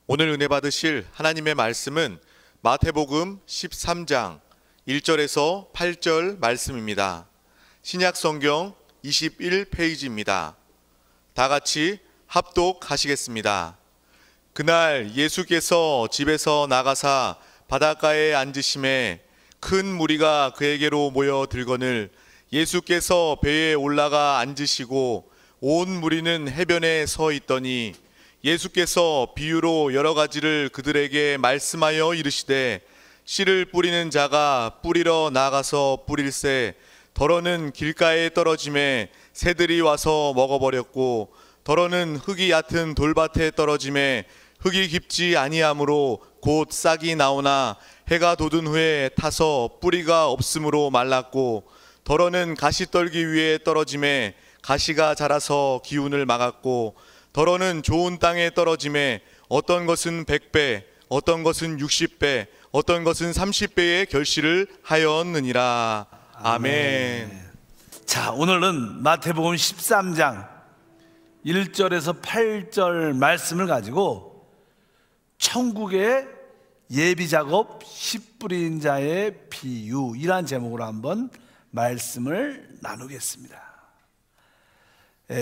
오늘 은혜 받으실 하나님의 말씀은 마태복음 13장 1절에서 8절 말씀입니다. 신약 성경 21페이지입니다. 다 같이 합독하시겠습니다. 그날 예수께서 집에서 나가사 바닷가에 앉으심에 큰 무리가 그에게로 모여 들거늘 예수께서 배에 올라가 앉으시고 온 무리는 해변에 서 있더니 예수께서 비유로 여러 가지를 그들에게 말씀하여 이르시되 씨를 뿌리는 자가 뿌리러 나가서 뿌릴새 덜어는 길가에 떨어짐에 새들이 와서 먹어버렸고 덜어는 흙이 얕은 돌밭에 떨어짐에 흙이 깊지 아니하므로 곧 싹이 나오나 해가 돋은 후에 타서 뿌리가 없으므로 말랐고 덜어는 가시떨기 위에 떨어짐에 가시가 자라서 기운을 막았고 덜어는 좋은 땅에 떨어짐에 어떤 것은 100배, 어떤 것은 60배, 어떤 것은 30배의 결실을 하였느니라. 아멘. 자, 오늘은 마태복음 13장 1절에서 8절 말씀을 가지고 천국의 예비작업 씨 뿌린 자의 비유, 이란 제목으로 한번 말씀을 나누겠습니다.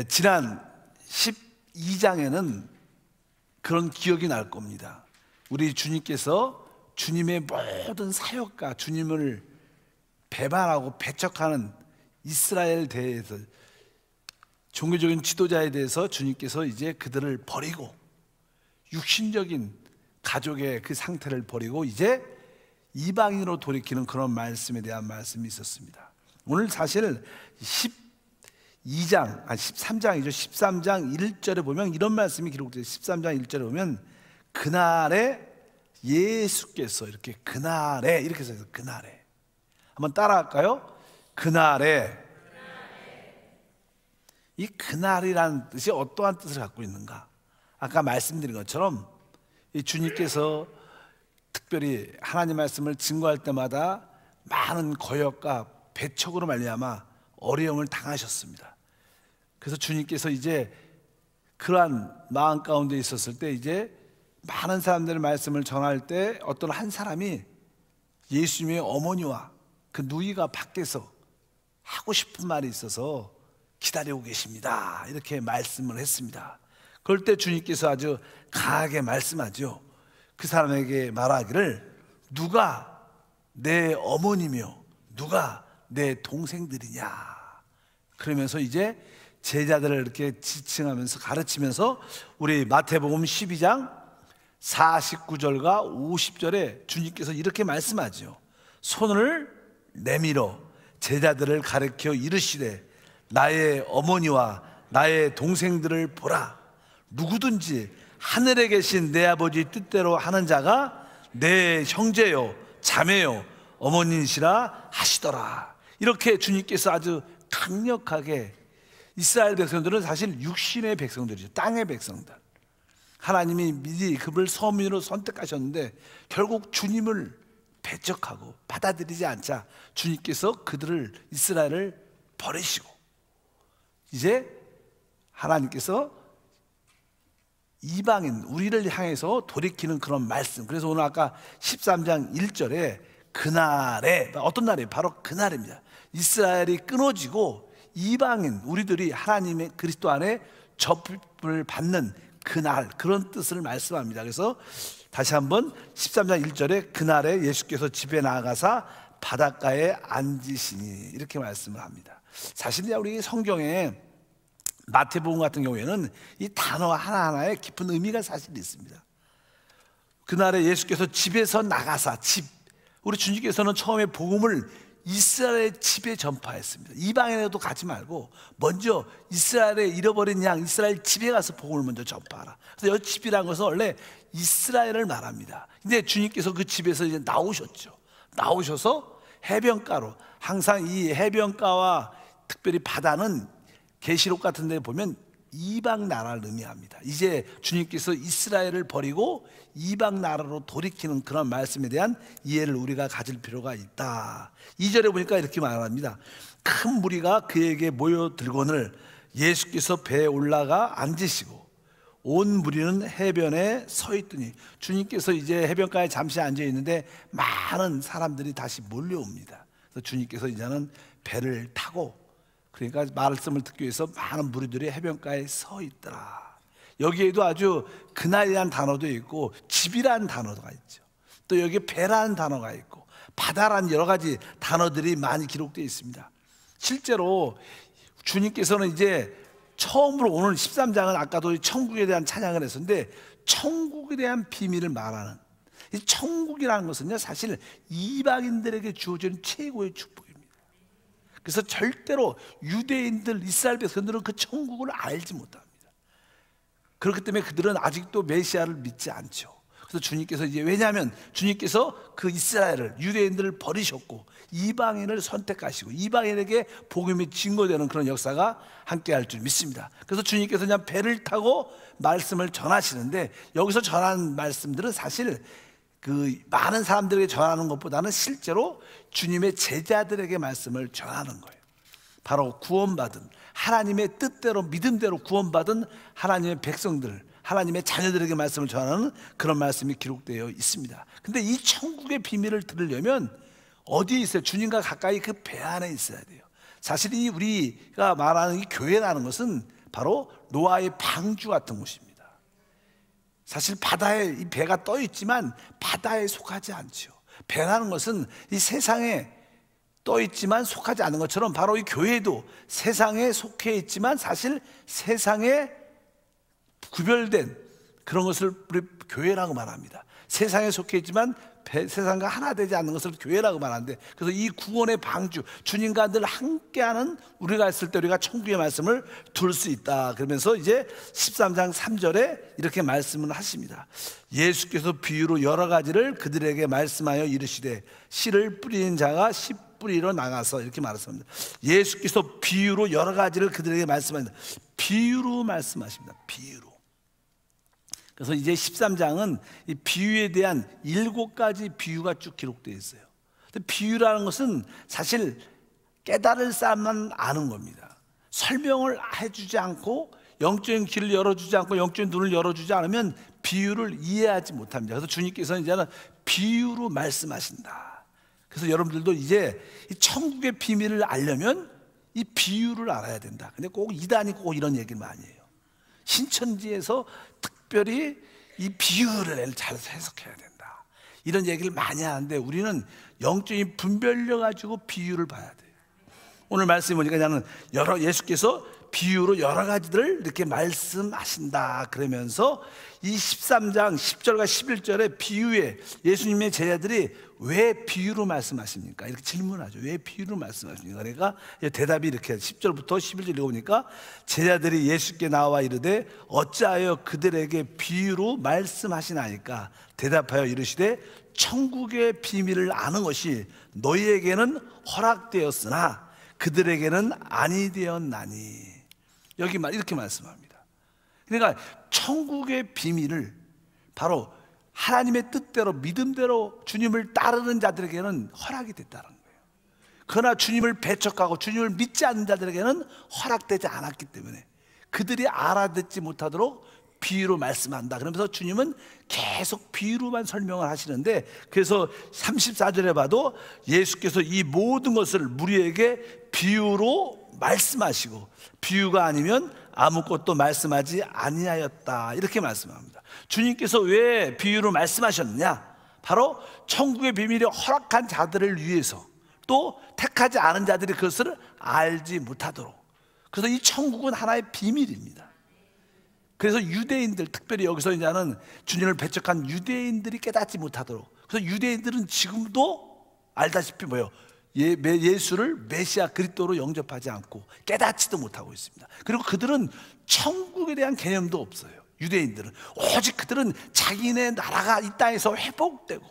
지난 12장에는 그런 기억이 날 겁니다. 우리 주님께서 주님의 모든 사역과 주님을 배반하고 배척하는 이스라엘 대해서 종교적인 지도자에 대해서 주님께서 이제 그들을 버리고 육신적인 가족의 그 상태를 버리고 이제 이방인으로 돌이키는 그런 말씀에 대한 말씀이 있었습니다. 오늘 사실 13장이죠. 13장 1절에 보면 이런 말씀이 기록되어 있어요. 13장 1절에 보면 그날에 예수께서 이렇게 그날에 이렇게 써있어요. 그날에 한번 따라할까요? 그날에. 이 그날이라는 뜻이 어떠한 뜻을 갖고 있는가? 아까 말씀드린 것처럼 이 주님께서 특별히 하나님 말씀을 증거할 때마다 많은 거역과 배척으로 말미암아 어려움을 당하셨습니다. 그래서 주님께서 이제 그러한 마음 가운데 있었을 때 이제 많은 사람들의 말씀을 전할 때 어떤 한 사람이 예수님의 어머니와 그 누이가 밖에서 하고 싶은 말이 있어서 기다리고 계십니다. 이렇게 말씀을 했습니다. 그럴 때 주님께서 아주 강하게 말씀하죠. 그 사람에게 말하기를 누가 내 어머니며 누가 내 동생들이냐. 그러면서 이제 제자들을 이렇게 지칭하면서 가르치면서 우리 마태복음 12장 49절과 50절에 주님께서 이렇게 말씀하죠. 손을 내밀어 제자들을 가르쳐 이르시되 나의 어머니와 나의 동생들을 보라. 누구든지 하늘에 계신 내 아버지 뜻대로 하는 자가 내 형제요 자매요 어머니시라 하시더라. 이렇게 주님께서 아주 강력하게, 이스라엘 백성들은 사실 육신의 백성들이죠. 땅의 백성들. 하나님이 미리 그를 서민으로 선택하셨는데 결국 주님을 배척하고 받아들이지 않자 주님께서 그들을, 이스라엘을 버리시고 이제 하나님께서 이방인 우리를 향해서 돌이키는 그런 말씀. 그래서 오늘 아까 13장 1절에 그날에, 어떤 날이에요? 바로 그날입니다. 이스라엘이 끊어지고 이방인 우리들이 하나님의 그리스도 안에 접을 받는 그날, 그런 뜻을 말씀합니다. 그래서 다시 한번 13장 1절에 그날에 예수께서 집에 나가사 바닷가에 앉으시니 이렇게 말씀을 합니다. 사실 우리 성경에 마태복음 같은 경우에는 이 단어 하나하나에 깊은 의미가 사실 있습니다. 그날에 예수께서 집에서 나가사, 집, 우리 주님께서는 처음에 복음을 이스라엘의 집에 전파했습니다. 이방인에도 가지 말고 먼저 이스라엘에 잃어버린 양 이스라엘 집에 가서 복음을 먼저 전파하라. 그래서 이 집이라는 것은 원래 이스라엘을 말합니다. 근데 주님께서 그 집에서 이제 나오셨죠. 나오셔서 해변가로, 항상 이 해변가와 특별히 바다는 계시록 같은 데 보면 이방 나라를 의미합니다. 이제 주님께서 이스라엘을 버리고 이방 나라로 돌이키는 그런 말씀에 대한 이해를 우리가 가질 필요가 있다. 2절에 보니까 이렇게 말합니다. 큰 무리가 그에게 모여들거늘 예수께서 배에 올라가 앉으시고 온 무리는 해변에 서 있더니, 주님께서 이제 해변가에 잠시 앉아 있는데 많은 사람들이 다시 몰려옵니다. 그래서 주님께서 이제는 배를 타고, 그러니까 말씀을 듣기 위해서 많은 무리들이 해변가에 서 있더라. 여기에도 아주 그날이라는 단어도 있고 집이라는 단어가 있죠. 또 여기에 배라는 단어가 있고 바다라는 여러 가지 단어들이 많이 기록되어 있습니다. 실제로 주님께서는 이제 처음으로 오늘 13장은 아까도 천국에 대한 찬양을 했었는데, 천국에 대한 비밀을 말하는, 이 천국이라는 것은요 사실 이방인들에게 주어진 최고의 축복입니다. 그래서 절대로 유대인들, 이스라엘 백성들은 그 천국을 알지 못합니다. 그렇기 때문에 그들은 아직도 메시아를 믿지 않죠. 그래서 주님께서 이제, 왜냐하면 주님께서 그 이스라엘을, 유대인들을 버리셨고 이방인을 선택하시고 이방인에게 복음이 증거되는 그런 역사가 함께 할 줄 믿습니다. 그래서 주님께서 그냥 배를 타고 말씀을 전하시는데, 여기서 전하는 말씀들은 사실 그 많은 사람들에게 전하는 것보다는 실제로 주님의 제자들에게 말씀을 전하는 거예요. 바로 구원받은, 하나님의 뜻대로 믿음대로 구원받은 하나님의 백성들, 하나님의 자녀들에게 말씀을 전하는 그런 말씀이 기록되어 있습니다. 근데 이 천국의 비밀을 들으려면 어디에 있어요? 주님과 가까이 그 배 안에 있어야 돼요. 사실 이 우리가 말하는 이 교회라는 것은 바로 노아의 방주 같은 곳입니다. 사실 바다에 이 배가 떠 있지만 바다에 속하지 않죠. 배라는 것은 이 세상에 떠 있지만 속하지 않은 것처럼, 바로 이 교회도 세상에 속해 있지만 사실 세상에 구별된 그런 것을 우리 교회라고 말합니다. 세상에 속해 있지만 세상과 하나 되지 않는 것을 교회라고 말하는데, 그래서 이 구원의 방주, 주님과 늘 함께하는 우리가 있을 때 우리가 천국의 말씀을 들을 수 있다. 그러면서 이제 13장 3절에 이렇게 말씀을 하십니다. 예수께서 비유로 여러 가지를 그들에게 말씀하여 이르시되 씨를 뿌리는 자가 씨 뿌리러 나가서, 이렇게 말했습니다. 예수께서 비유로 여러 가지를 그들에게 말씀하십니다. 비유로 말씀하십니다. 비유로. 그래서 이제 13장은 이 비유에 대한 7가지 비유가 쭉 기록되어 있어요. 근데 비유라는 것은 사실 깨달을 사람만 아는 겁니다. 설명을 해주지 않고, 영적인 길을 열어주지 않고, 영적인 눈을 열어주지 않으면 비유를 이해하지 못합니다. 그래서 주님께서는 이제는 비유로 말씀하신다. 그래서 여러분들도 이제 이 천국의 비밀을 알려면 이 비유를 알아야 된다. 근데 꼭 이단이 꼭 이런 얘기를 많이 해요. 신천지에서 특별히 이 비유를 잘 해석해야 된다, 이런 얘기를 많이 하는데, 우리는 영적인 분별력 가지고 비유를 봐야 돼요. 오늘 말씀해 보니까 나는 예수께서 비유로 여러 가지들을 이렇게 말씀하신다 그러면서 이 13장 10절과 11절의 비유에 예수님의 제자들이 왜 비유로 말씀하십니까? 이렇게 질문하죠. 왜 비유로 말씀하십니까? 그러니까 대답이 이렇게 10절부터 11절 읽어보니까, 제자들이 예수께 나와 이르되 어찌하여 그들에게 비유로 말씀하시나이까? 대답하여 이르시되 천국의 비밀을 아는 것이 너희에게는 허락되었으나 그들에게는 아니 되었나니. 여기 이렇게 말씀합니다. 그러니까 천국의 비밀을 바로 하나님의 뜻대로 믿음대로 주님을 따르는 자들에게는 허락이 됐다는 거예요. 그러나 주님을 배척하고 주님을 믿지 않는 자들에게는 허락되지 않았기 때문에 그들이 알아듣지 못하도록 비유로 말씀한다. 그러면서 주님은 계속 비유로만 설명을 하시는데, 그래서 34절에 봐도 예수께서 이 모든 것을 무리에게 비유로 말씀하시고 비유가 아니면 아무것도 말씀하지 아니하였다, 이렇게 말씀합니다. 주님께서 왜 비유로 말씀하셨느냐? 바로 천국의 비밀이 허락한 자들을 위해서, 또 택하지 않은 자들이 그것을 알지 못하도록. 그래서 이 천국은 하나의 비밀입니다. 그래서 유대인들, 특별히 여기서 이제는 주님을 배척한 유대인들이 깨닫지 못하도록. 그래서 유대인들은 지금도 알다시피 뭐예요? 예수를 메시아 그리스도로 영접하지 않고 깨닫지도 못하고 있습니다. 그리고 그들은 천국에 대한 개념도 없어요. 유대인들은 오직 그들은 자기네 나라가 이 땅에서 회복되고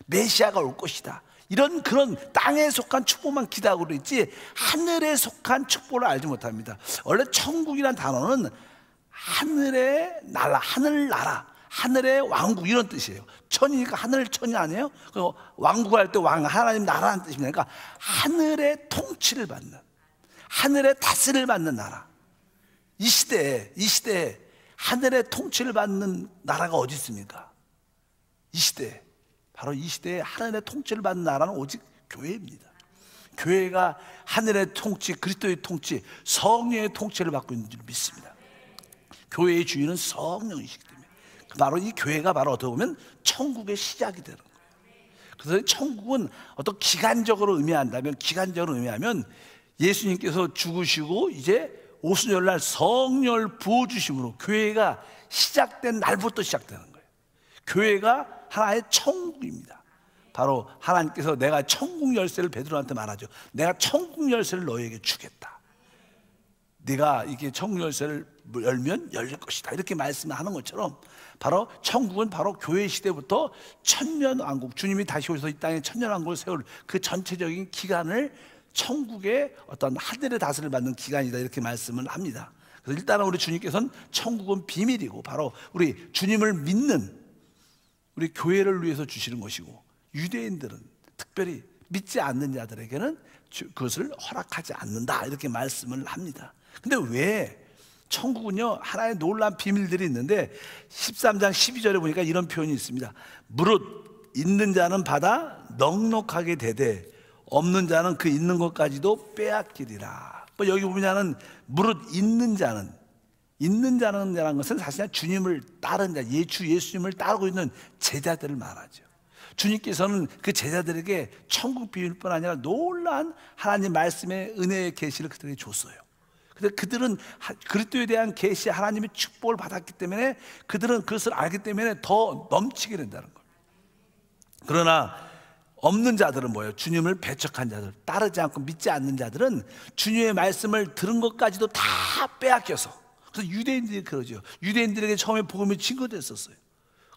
메시아가 올 것이다, 이런 그런 땅에 속한 축복만 기대하고 있지 하늘에 속한 축복을 알지 못합니다. 원래 천국이란 단어는 하늘의 나라, 하늘나라, 하늘의 왕국, 이런 뜻이에요. 천이니까 하늘 천이 아니에요? 왕국할 때 왕, 하나님 나라는 뜻입니다. 그러니까 하늘의 통치를 받는, 하늘의 다스림을 받는 나라. 이 시대에 하늘의 통치를 받는 나라가 어디 있습니까? 이 시대에, 바로 이 시대에 하늘의 통치를 받는 나라는 오직 교회입니다. 교회가 하늘의 통치, 그리스도의 통치, 성령의 통치를 받고 있는 줄 믿습니다. 교회의 주인은 성령이시기 때문에 바로 이 교회가 바로 어떻게 보면 천국의 시작이 되는 거예요. 그래서 천국은 어떤 기간적으로 의미하면 예수님께서 죽으시고 이제 오순절날 성령을 부어주심으로 교회가 시작된 날부터 시작되는 거예요. 교회가 하나의 천국입니다. 바로 하나님께서 내가 천국 열쇠를 베드로한테 말하죠. 내가 천국 열쇠를 너에게 주겠다. 네가 이게 천국 열쇠를 열면 열릴 것이다. 이렇게 말씀하는 것처럼 바로 천국은 바로 교회 시대부터 천년왕국, 주님이 다시 오셔서 이 땅에 천년왕국을 세울 그 전체적인 기간을 천국의 어떤 하늘의 다스림을 받는 기간이다, 이렇게 말씀을 합니다. 그래서 일단은 우리 주님께서는 천국은 비밀이고 바로 우리 주님을 믿는 우리 교회를 위해서 주시는 것이고, 유대인들은 특별히 믿지 않는 자들에게는 그것을 허락하지 않는다, 이렇게 말씀을 합니다. 근데 왜 천국은요 하나의 놀라운 비밀들이 있는데 13장 12절에 보니까 이런 표현이 있습니다. 무릇 있는 자는 받아 넉넉하게 되되 없는 자는 그 있는 것까지도 빼앗기리라. 여기 보면은 무릇 있는 자는이라는 것은 사실 주님을 따르는 자, 예수님을 따르고 있는 제자들을 말하죠. 주님께서는 그 제자들에게 천국 비밀뿐 아니라 놀라운 하나님 말씀의 은혜의 계시를 그들에게 줬어요. 근데 그들은 그리스도에 대한 계시, 하나님의 축복을 받았기 때문에 그들은 그것을 알기 때문에 더 넘치게 된다는 거예요. 그러나 없는 자들은 뭐예요? 주님을 배척한 자들, 따르지 않고 믿지 않는 자들은 주님의 말씀을 들은 것까지도 다 빼앗겨서, 그래서 유대인들이 그러죠. 유대인들에게 처음에 복음이 증거됐었어요.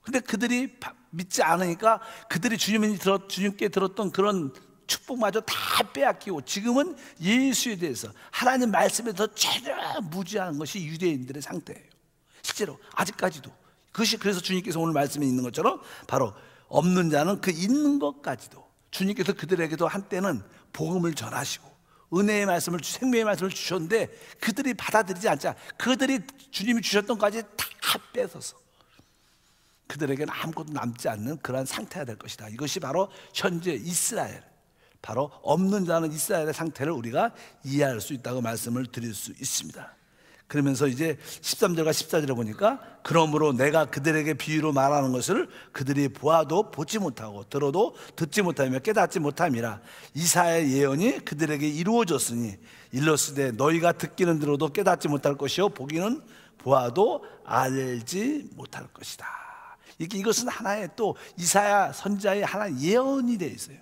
근데 그들이 믿지 않으니까 그들이 주님께 들었던 그런 축복마저 다 빼앗기고 지금은 예수에 대해서 하나님 말씀에 더 전혀 무지한 것이 유대인들의 상태예요. 실제로 아직까지도 그것이, 그래서 주님께서 오늘 말씀에 있는 것처럼 바로 없는 자는 그 있는 것까지도, 주님께서 그들에게도 한때는 복음을 전하시고 은혜의 말씀을, 생명의 말씀을 주셨는데 그들이 받아들이지 않자 그들이 주님이 주셨던 것까지 다 뺏어서 그들에게는 아무것도 남지 않는 그러한 상태가 될 것이다. 이것이 바로 현재 이스라엘, 바로 없는 자는 이스라엘의 상태를 우리가 이해할 수 있다고 말씀을 드릴 수 있습니다. 그러면서 이제 13절과 14절에 보니까 그러므로 내가 그들에게 비유로 말하는 것을 그들이 보아도 보지 못하고 들어도 듣지 못하며 깨닫지 못함이라. 이사야의 예언이 그들에게 이루어졌으니 일러스되 너희가 듣기는 들어도 깨닫지 못할 것이요 보기는 보아도 알지 못할 것이다. 이것은 하나의 또 이사야 선지자의 하나의 예언이 되어 있어요.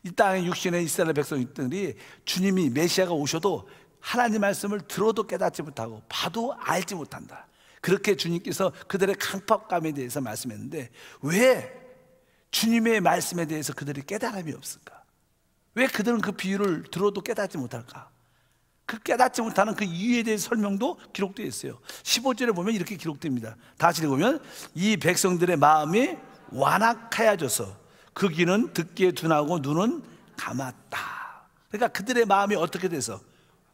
이 땅에 육신의 이스라엘 백성들이 주님이 메시아가 오셔도 하나님 말씀을 들어도 깨닫지 못하고 봐도 알지 못한다. 그렇게 주님께서 그들의 강팍감에 대해서 말씀했는데 왜 주님의 말씀에 대해서 그들이 깨달음이 없을까? 왜 그들은 그 비유를 들어도 깨닫지 못할까? 그 깨닫지 못하는 그 이유에 대해서 설명도 기록되어 있어요. 15절에 보면 이렇게 기록됩니다. 다시 읽으면 이 백성들의 마음이 완악하여져서 그 귀는 듣기에 둔하고 눈은 감았다. 그러니까 그들의 마음이 어떻게 돼서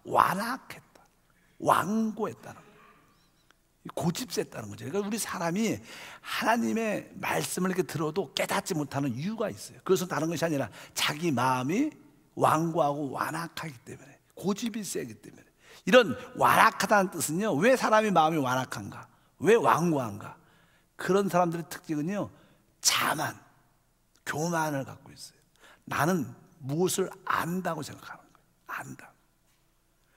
완악했다, 완고했다는 거예요. 고집셌다는 거죠. 그러니까 우리 사람이 하나님의 말씀을 이렇게 들어도 깨닫지 못하는 이유가 있어요. 그것은 다른 것이 아니라 자기 마음이 완고하고 완악하기 때문에, 고집이 세기 때문에. 이런 완악하다는 뜻은요, 왜 사람이 마음이 완악한가, 왜 완고한가? 그런 사람들의 특징은요, 자만, 교만을 갖고 있어요. 나는 무엇을 안다고 생각하는 거예요. 안다.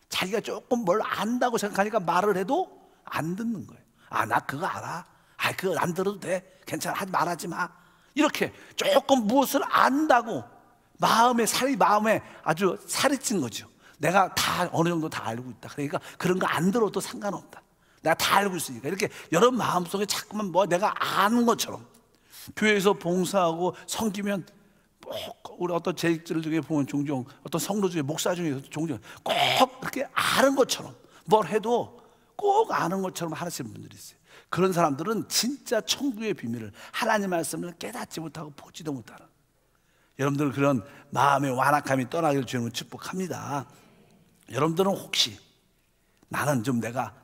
자기가 조금 뭘 안다고 생각하니까 말을 해도 안 듣는 거예요. 아, 나 그거 알아. 아, 그거 안 들어도 돼. 괜찮아. 말하지 마. 이렇게 조금 무엇을 안다고 마음에 아주 살이 찐 거죠. 내가 다 어느 정도 다 알고 있다. 그러니까 그런 거 안 들어도 상관없다. 내가 다 알고 있으니까. 이렇게 여러분 마음속에 자꾸만 뭐 내가 아는 것처럼, 교회에서 봉사하고 섬기면 우리 어떤 재직들 중에 보면 종종, 어떤 성도 중에, 목사 중에 종종 꼭 그렇게 아는 것처럼, 뭘 해도 꼭 아는 것처럼 하시는 분들이 있어요. 그런 사람들은 진짜 천국의 비밀을, 하나님 말씀을 깨닫지 못하고 보지도 못하는, 여러분들 그런 마음의 완악함이 떠나기를 주님은 축복합니다. 여러분들은 혹시 나는 좀 내가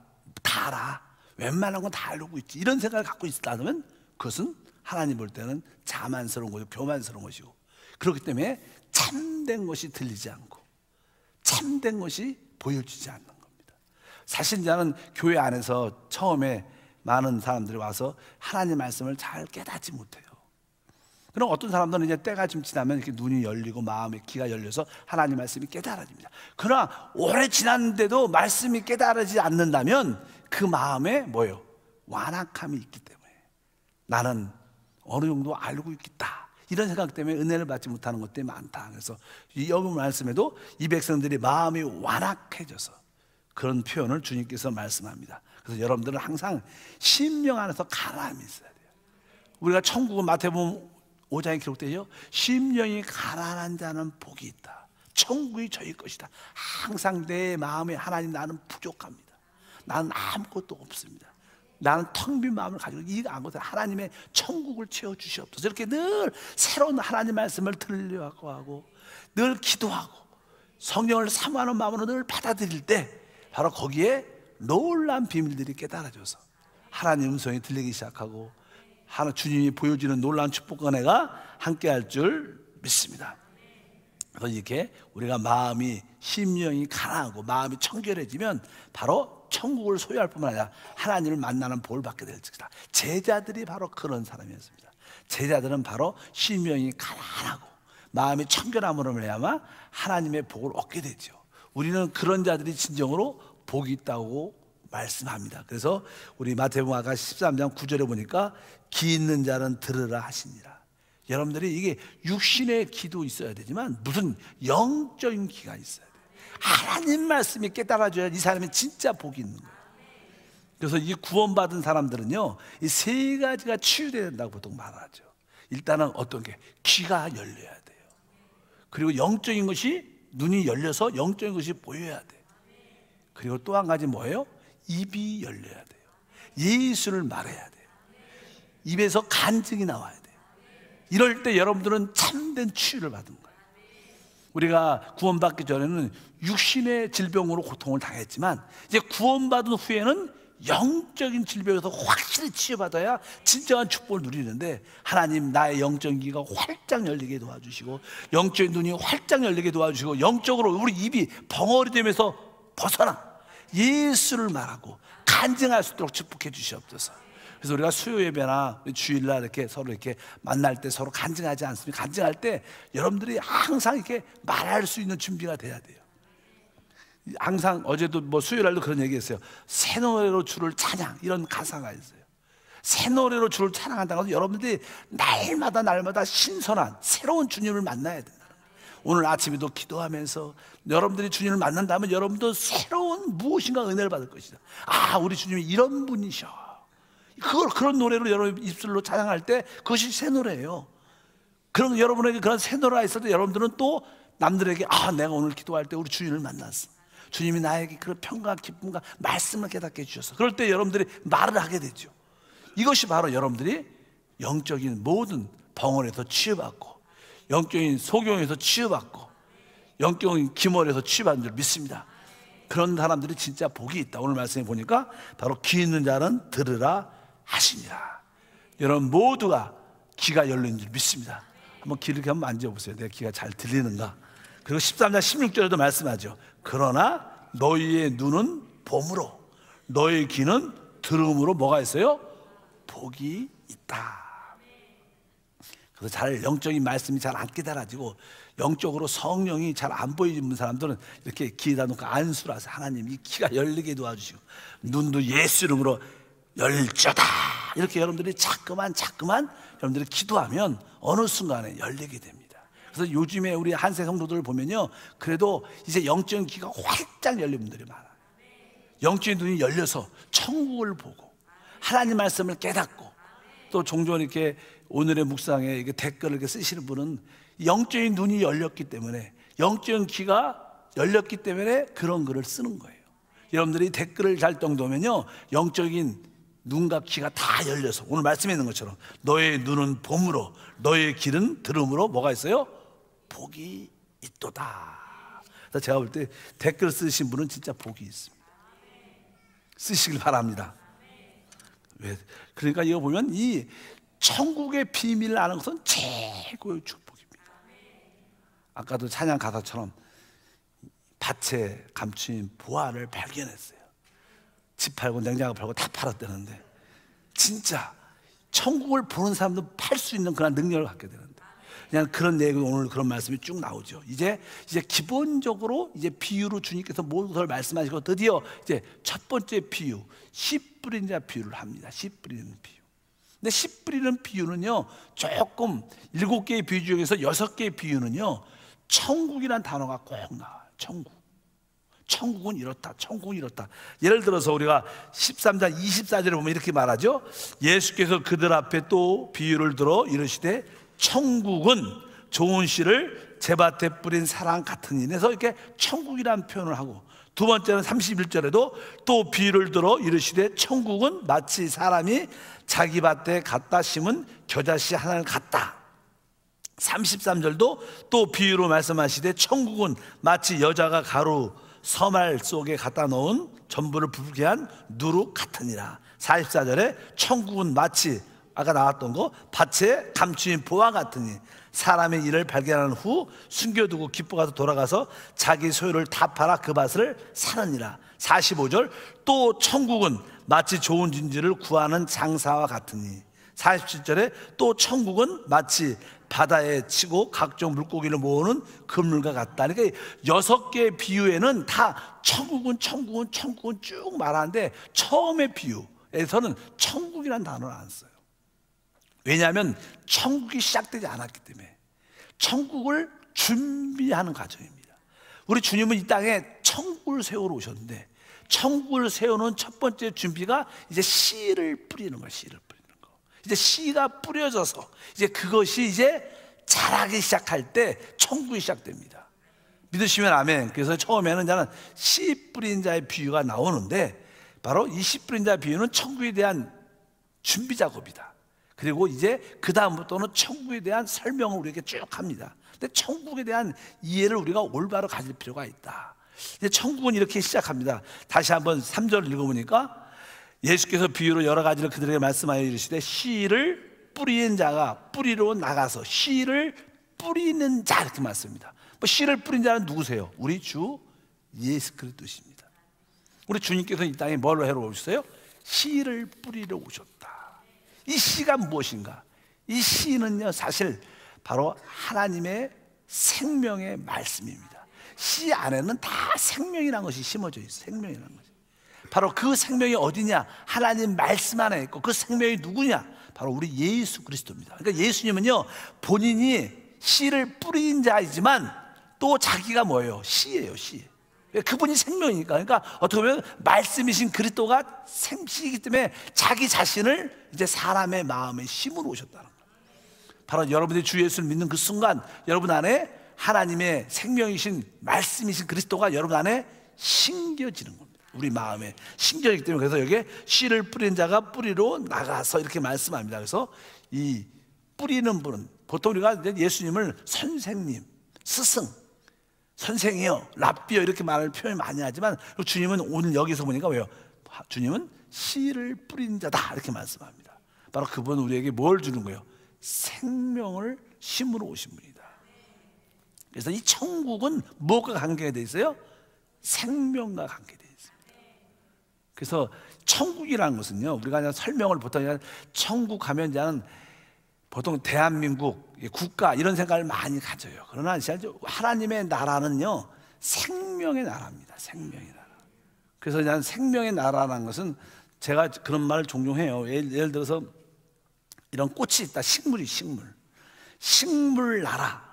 다 알아, 웬만한 건 다 알고 있지, 이런 생각을 갖고 있다면 그것은 하나님 볼 때는 자만스러운 것이고 교만스러운 것이고, 그렇기 때문에 참된 것이 들리지 않고 참된 것이 보여지지 않는 겁니다. 사실자는 교회 안에서 처음에 많은 사람들이 와서 하나님 말씀을 잘 깨닫지 못해요. 그럼 어떤 사람들은 이제 때가 좀 지나면 이렇게 눈이 열리고 마음의 귀가 열려서 하나님 말씀이 깨달아집니다. 그러나 오래 지났는데도 말씀이 깨달아지지 않는다면 그 마음에 뭐예요? 완악함이 있기 때문에 나는 어느 정도 알고 있겠다, 이런 생각 때문에 은혜를 받지 못하는 것들이 많다. 그래서 이 여기 말씀에도 이 백성들이 마음이 완악해져서 그런 표현을 주님께서 말씀합니다. 그래서 여러분들은 항상 심령 안에서 가라함이 있어야 돼요. 우리가 천국은 마태복음 5장에 기록되죠. 심령이 가난한 자는 복이 있다. 천국이 저희 것이다. 항상 내 마음에 하나님, 나는 부족합니다. 나는 아무것도 없습니다. 나는 텅 빈 마음을 가지고 이거 아무것도, 하나님의 천국을 채워주시옵소서. 이렇게 늘 새로운 하나님 말씀을 들으려고 하고 늘 기도하고 성령을 사모하는 마음으로 늘 받아들일 때 바로 거기에 놀라운 비밀들이 깨달아져서 하나님 음성이 들리기 시작하고 주님이 보여주는 놀라운 축복과 은혜가 함께할 줄 믿습니다. 그래서 이렇게 우리가 마음이, 심령이 가난하고 마음이 청결해지면 바로 천국을 소유할 뿐만 아니라 하나님을 만나는 복을 받게 될 것이다. 제자들이 바로 그런 사람이었습니다. 제자들은 바로 심령이 가난하고 마음이 청결함으로 말미암아 하나님의 복을 얻게 되죠. 우리는 그런 자들이 진정으로 복이 있다고 말씀합니다. 그래서 우리 마태복음 아까 13장 9절에 보니까 기 있는 자는 들으라 하시니라. 여러분들이 이게 육신의 기도 있어야 되지만 무슨 영적인 기가 있어야 돼요. 하나님 말씀이 깨달아져야 이 사람이 진짜 복이 있는 거예요. 그래서 이 구원받은 사람들은요, 이 세 가지가 치유되어야 된다고 보통 말하죠. 일단은 어떤 게? 귀가 열려야 돼요. 그리고 영적인 것이, 눈이 열려서 영적인 것이 보여야 돼요. 그리고 또 한 가지 뭐예요? 입이 열려야 돼요. 예수를 말해야 돼요. 입에서 간증이 나와야 돼요. 이럴 때 여러분들은 참된 치유를 받은 거예요. 우리가 구원받기 전에는 육신의 질병으로 고통을 당했지만 이제 구원받은 후에는 영적인 질병에서 확실히 치유받아야 진정한 축복을 누리는데, 하나님 나의 영적인 귀가 활짝 열리게 도와주시고 영적인 눈이 활짝 열리게 도와주시고 영적으로 우리 입이 벙어리됨에서 벗어나 예수를 말하고 간증할 수 있도록 축복해 주시옵소서. 그래서 우리가 수요 예배나 주일날 이렇게 서로 이렇게 만날 때 서로 간증하지 않습니까? 간증할 때 여러분들이 항상 이렇게 말할 수 있는 준비가 돼야 돼요. 항상 어제도 뭐 수요일날도 그런 얘기했어요. 새 노래로 주를 찬양, 이런 가사가 있어요. 새 노래로 주를 찬양한다는 것은 여러분들이 날마다 신선한 새로운 주님을 만나야 된다. 오늘 아침에도 기도하면서 여러분들이 주님을 만난다면 여러분도 새로운 무엇인가 은혜를 받을 것이다. 아, 우리 주님이 이런 분이셔. 그런 노래로 여러분 입술로 찬양할 때 그것이 새 노래예요. 그럼 여러분에게 그런 새 노래가 있을 때 여러분들은 또 남들에게, 아, 내가 오늘 기도할 때 우리 주님을 만났어. 주님이 나에게 그런 평강, 기쁨과 말씀을 깨닫게 해주셔서, 그럴 때 여러분들이 말을 하게 되죠. 이것이 바로 여러분들이 영적인 모든 벙어리에서 치유받고 영적인 소경에서 치유받고 영적인 기머리에서 치유받는 줄 믿습니다. 그런 사람들이 진짜 복이 있다. 오늘 말씀에 보니까 바로 귀 있는 자는 들으라 하시니라. 여러분 모두가 귀가 열린 줄 믿습니다. 한번 귀를 이렇게 한번 만져보세요. 내 귀가 잘 들리는가. 그리고 13장 16절에도 말씀하죠. 그러나 너희의 눈은 봄으로 너희의 귀는 들음으로 뭐가 있어요? 복이 있다. 그래서 잘 영적인 말씀이 잘 안 깨달아지고 영적으로 성령이 잘 안 보이는 사람들은 이렇게 귀에다 놓고 안수라서 하나님 이 귀가 열리게 도와주시고 눈도 예수 이름으로 열져다, 이렇게 여러분들이 자꾸만 여러분들이 기도하면 어느 순간에 열리게 됩니다. 그래서 요즘에 우리 한세 성도들을 보면요, 그래도 이제 영적인 귀가 활짝 열린 분들이 많아요. 영적인 눈이 열려서 천국을 보고 하나님 말씀을 깨닫고, 또 종종 이렇게 오늘의 묵상에 이렇게 댓글을 이렇게 쓰시는 분은 영적인 눈이 열렸기 때문에, 영적인 귀가 열렸기 때문에 그런 글을 쓰는 거예요. 여러분들이 댓글을 잘 정도면요, 영적인 눈과 귀가 다 열려서 오늘 말씀에 있는 것처럼 너의 눈은 봄으로 너의 귀는 들음으로 뭐가 있어요? 복이 있도다. 그래서 제가 볼 때 댓글 쓰신 분은 진짜 복이 있습니다. 쓰시길 바랍니다. 왜? 그러니까 이거 보면 이 천국의 비밀을 아는 것은 최고의 축복입니다. 아까도 찬양 가사처럼 밭에 감추인 보화를 발견했어요. 집 팔고 냉장고 팔고 다 팔았다는데, 진짜 천국을 보는 사람도 팔 수 있는 그런 능력을 갖게 되는데, 그냥 그런 내용이 오늘 그런 말씀이 쭉 나오죠. 이제 기본적으로 이제 비유로 주님께서 모든 것을 말씀하시고, 드디어 이제 첫 번째 비유, 씨 뿌리는 자 비유를 합니다. 씨 뿌리는 비유. 근데 씨 뿌리는 비유는요, 조금 7개의 비유 중에서 6개의 비유는요, 천국이란 단어가 꼭 나와요. 천국은 이렇다, 천국은 이렇다. 예를 들어서 우리가 13장 24절에 보면 이렇게 말하죠. 예수께서 그들 앞에 또 비유를 들어 이르시되 천국은 좋은 씨를 제밭에 뿌린 사랑 같으니. 그래서 이렇게 천국이라는 표현을 하고, 두 번째는 31절에도 또 비유를 들어 이르시되 천국은 마치 사람이 자기 밭에 갖다 심은 겨자씨 하나를 같다. 33절도 또 비유로 말씀하시되 천국은 마치 여자가 가루 서말 속에 갖다 놓은 전부를 붉게 한 누룩 같으니라. 44절에 천국은 마치 아까 나왔던 거 밭에 감추인 보화 같으니 사람의 일을 발견한 후 숨겨두고 기뻐가서 돌아가서 자기 소유를 다 팔아 그 밭을 사느니라. 45절 또 천국은 마치 좋은 진주를 구하는 장사와 같으니. 47절에 또 천국은 마치 바다에 치고 각종 물고기를 모으는 그물과 같다. 그러니까 6개의 비유에는 다 천국은 쭉 말하는데, 처음의 비유에서는 천국이라는 단어를 안 써요. 왜냐하면 천국이 시작되지 않았기 때문에, 천국을 준비하는 과정입니다. 우리 주님은 이 땅에 천국을 세우러 오셨는데, 천국을 세우는 첫 번째 준비가 이제 씨를 뿌리는 거예요. 씨를 뿌리는 거. 이제 씨가 뿌려져서 이제 그것이 이제 자라기 시작할 때 천국이 시작됩니다. 믿으시면 아멘. 그래서 처음에는 저는 씨 뿌린 자의 비유가 나오는데, 바로 이 씨 뿌린 자의 비유는 천국에 대한 준비 작업이다. 그리고 이제 그 다음부터는 천국에 대한 설명을 우리에게 쭉 합니다. 근데 천국에 대한 이해를 우리가 올바로 가질 필요가 있다. 이제 천국은 이렇게 시작합니다. 다시 한번 3절 읽어보니까, 예수께서 비유로 여러 가지를 그들에게 말씀하여 이르시되 씨를 뿌리는 자가 뿌리로 나가서 씨를 뿌리는 자, 이렇게 말씀입니다. 뭐 씨를 뿌린 자는 누구세요? 우리 주 예수 그리스도십니다. 우리 주님께서 이 땅에 뭘로 해로 오셨어요? 씨를 뿌리러 오셨다. 이 씨가 무엇인가? 이 씨는요, 사실 바로 하나님의 생명의 말씀입니다. 씨 안에는 다 생명이라는 것이 심어져 있어요. 생명이라는 것이. 바로 그 생명이 어디냐? 하나님 말씀 안에 있고, 그 생명이 누구냐? 바로 우리 예수 그리스도입니다. 그러니까 예수님은요, 본인이 씨를 뿌린 자이지만 또 자기가 뭐예요? 씨예요, 씨. 그분이 생명이니까. 그러니까 어떻게 보면 말씀이신 그리스도가 생씨이기 때문에 자기 자신을 이제 사람의 마음에 심으러 오셨다는 거예요. 바로 여러분들이 주 예수를 믿는 그 순간, 여러분 안에 하나님의 생명이신 말씀이신 그리스도가 여러분 안에 심겨지는 겁니다. 우리 마음에 심겨지기 때문에, 그래서 여기에 씨를 뿌린 자가 뿌리로 나가서 이렇게 말씀합니다. 그래서 이 뿌리는 분은, 보통 우리가 예수님을 선생님, 스승, 선생이요, 랍비요 이렇게 말을 표현 많이 하지만, 주님은 오늘 여기서 보니까 왜요? 주님은 씨를 뿌린 자다 이렇게 말씀합니다. 바로 그분 우리에게 뭘 주는 거예요? 생명을 심으러 오신 분이다. 그래서 이 천국은 무엇과 관계가 돼 있어요? 생명과 관계되어 있습니다. 그래서 천국이라는 것은요, 우리가 그냥 설명을 보통 천국 하면 이제는 보통 대한민국 국가 이런 생각을 많이 가져요. 그러나 하나님의 나라는요, 생명의 나라입니다. 생명의 나라. 그래서 그냥 생명의 나라라는 것은, 제가 그런 말을 종종 해요. 예를 들어서 이런 꽃이 있다. 식물 나라.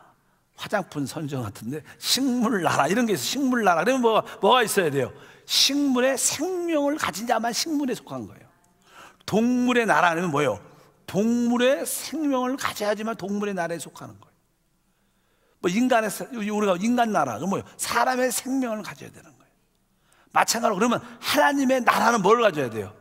화장품 선정 같은데 식물 나라 이런 게 있어요. 식물 나라. 그러면 뭐가 있어야 돼요? 식물의 생명을 가진 자만 식물에 속한 거예요. 동물의 나라는 뭐예요? 동물의 생명을 가져야지만 동물의 나라에 속하는 거예요. 뭐 우리가 인간 나라, 그럼 뭐예요? 사람의 생명을 가져야 되는 거예요. 마찬가지로 그러면 하나님의 나라는 뭘 가져야 돼요?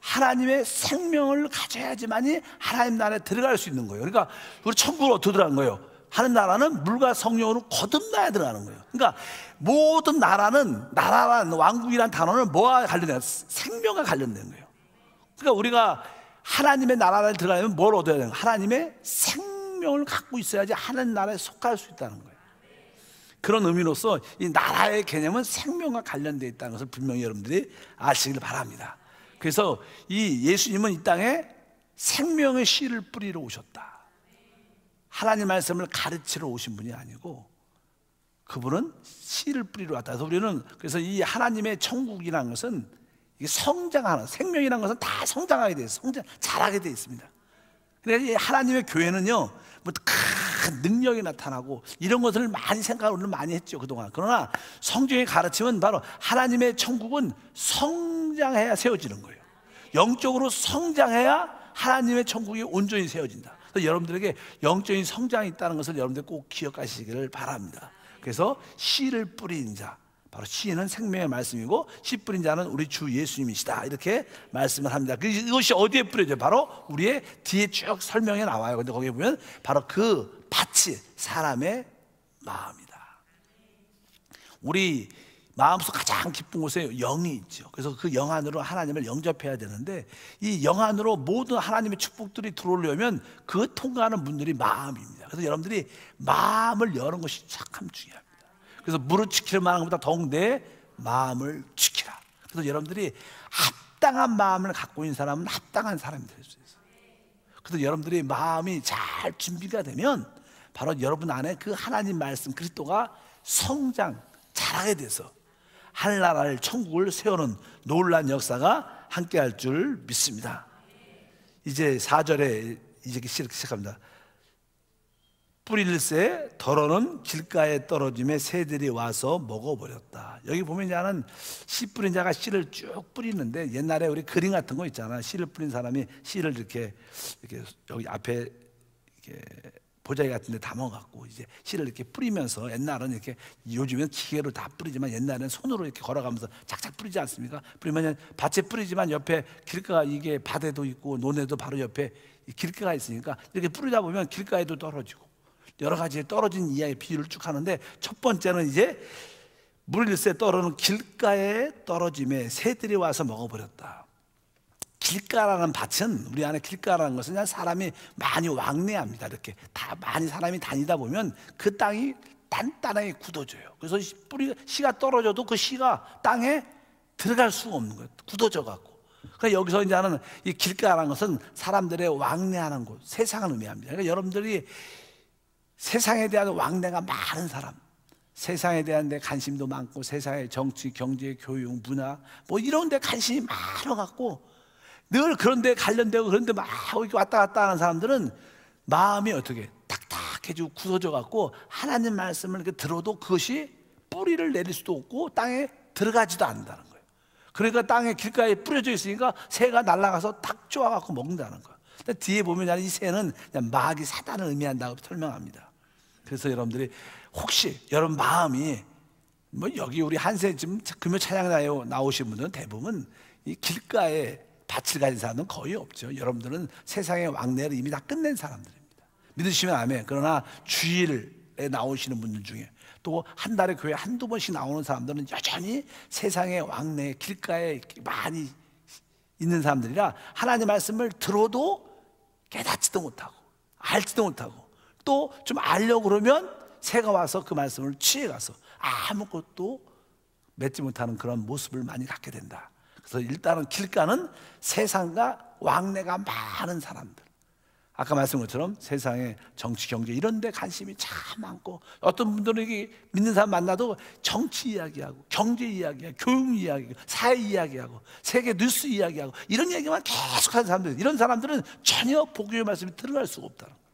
하나님의 생명을 가져야지만이 하나님 나라에 들어갈 수 있는 거예요. 그러니까 우리 천국을 어떻게 들어가는 거예요? 하는 나라는 물과 성령으로 거듭나야 들어가는 거예요. 그러니까 모든 나라는, 나라란 왕국이란 단어는 뭐와 관련된? 생명과 관련된 거예요. 그러니까 우리가 하나님의 나라를 들어가려면 뭘 얻어야 되는 거예요? 하나님의 생명을 갖고 있어야지 하나님 나라에 속할 수 있다는 거예요. 그런 의미로서 이 나라의 개념은 생명과 관련되어 있다는 것을 분명히 여러분들이 아시길 바랍니다. 그래서 이 예수님은 이 땅에 생명의 씨를 뿌리러 오셨다. 하나님 말씀을 가르치러 오신 분이 아니고 그분은 씨를 뿌리러 왔다. 그래서 우리는 그래서 이 하나님의 천국이라는 것은 이게 성장하는, 생명이라는 것은 다 성장하게 돼 있어요. 자라게 돼 있습니다. 그래서 하나님의 교회는요, 뭐 큰 능력이 나타나고 이런 것을 많이 생각을 많이 했죠, 그동안. 그러나 성경의 가르침은 바로 하나님의 천국은 성장해야 세워지는 거예요. 영적으로 성장해야 하나님의 천국이 온전히 세워진다. 그래서 여러분들에게 영적인 성장이 있다는 것을 여러분들 꼭 기억하시기를 바랍니다. 그래서 씨를 뿌린 자, 바로 씨는 생명의 말씀이고 씨 뿌린 자는 우리 주 예수님이시다, 이렇게 말씀을 합니다. 이것이 어디에 뿌려져요? 바로 우리의 뒤에 쭉 설명에 나와요. 근데 거기에 보면 바로 그 밭이 사람의 마음이다. 우리 마음속 가장 깊은 곳에 영이 있죠. 그래서 그 영 안으로 하나님을 영접해야 되는데 이 영 안으로 모든 하나님의 축복들이 들어오려면 그 통과하는 분들이 마음입니다. 그래서 여러분들이 마음을 여는 것이 참 중요합니다. 그래서 무릇 지키려 하는 것보다 더욱 내 마음을 지키라. 그래서 여러분들이 합당한 마음을 갖고 있는 사람은 합당한 사람이 될 수 있어요. 그래서 여러분들이 마음이 잘 준비가 되면 바로 여러분 안에 그 하나님 말씀 그리스도가 성장, 자라게 돼서 하늘나라를, 천국을 세우는 놀라운 역사가 함께할 줄 믿습니다. 이제 4절에 이제 시작합니다. 뿌릴새 더러는 길가에 떨어짐에 새들이 와서 먹어버렸다. 여기 보면 나는 씨 뿌린 자가 씨를 쭉 뿌리는데, 옛날에 우리 그림 같은 거 있잖아. 씨를 뿌린 사람이 씨를 이렇게 여기 앞에 이렇게 보자기 같은 데 담아갖고 이제 씨를 이렇게 뿌리면서, 옛날은 이렇게, 요즘엔 기계로 다 뿌리지만 옛날에는 손으로 이렇게 걸어가면서 착착 뿌리지 않습니까? 뿌리면 밭에 뿌리지만 옆에 길가가, 이게 밭에도 있고 논에도 바로 옆에 길가가 있으니까 이렇게 뿌리다 보면 길가에도 떨어지고 여러 가지 떨어진 이야기 비유를 쭉 하는데, 첫 번째는 이제 무릴새 떨어는 길가에 떨어짐에 새들이 와서 먹어버렸다. 길가라는 밭은, 우리 안에 길가라는 것은 그냥 사람이 많이 왕래합니다. 이렇게 다 많이 사람이 다니다 보면 그 땅이 단단하게 굳어져요. 그래서 씨가 떨어져도 그 씨가 땅에 들어갈 수가 없는 거예요. 굳어져 갖고. 그러니까 여기서 이제는 이 길가라는 것은 사람들의 왕래하는 곳, 세상을 의미합니다. 그러니까 여러분들이 세상에 대한 왕래가 많은 사람, 세상에 대한 데 관심도 많고, 세상의 정치, 경제, 교육, 문화 뭐 이런 데 관심이 많아갖고 늘 그런 데 관련되고 그런 데 막 이렇게 왔다 갔다 하는 사람들은 마음이 어떻게 딱딱해지고 굳어져 갖고 하나님 말씀을 이렇게 들어도 그것이 뿌리를 내릴 수도 없고 땅에 들어가지도 않는다는 거예요. 그러니까 땅에 길가에 뿌려져 있으니까 새가 날아가서 딱 쪼아갖고 먹는다는 거예요. 뒤에 보면 이 새는 그냥 마귀 사단을 의미한다고 설명합니다. 그래서 여러분들이 혹시 여러분 마음이 뭐 여기 우리 한세 지금 금요 찬양에 나오신 분들은 대부분 이 길가에 밭을 가진 사람은 거의 없죠. 여러분들은 세상의 왕래를 이미 다 끝낸 사람들입니다. 믿으시면 아멘. 그러나 주일에 나오시는 분들 중에 또 한 달에 교회 한두 번씩 나오는 사람들은 여전히 세상의 왕래 길가에 많이 있는 사람들이라 하나님 말씀을 들어도 깨닫지도 못하고 알지도 못하고, 또 좀 알려고 그러면 새가 와서 그 말씀을 취해가서 아무것도 맺지 못하는 그런 모습을 많이 갖게 된다. 그래서 일단은 길가는 세상과 왕래가 많은 사람들, 아까 말씀한 것처럼 세상의 정치, 경제 이런 데 관심이 참 많고, 어떤 분들은 이게 믿는 사람 만나도 정치 이야기하고 경제 이야기하고 교육 이야기하고 사회 이야기하고 세계 뉴스 이야기하고 이런 얘기만 계속하는 사람들, 이런 사람들은 전혀 복음의 말씀이 들어갈 수가 없다는 거예요.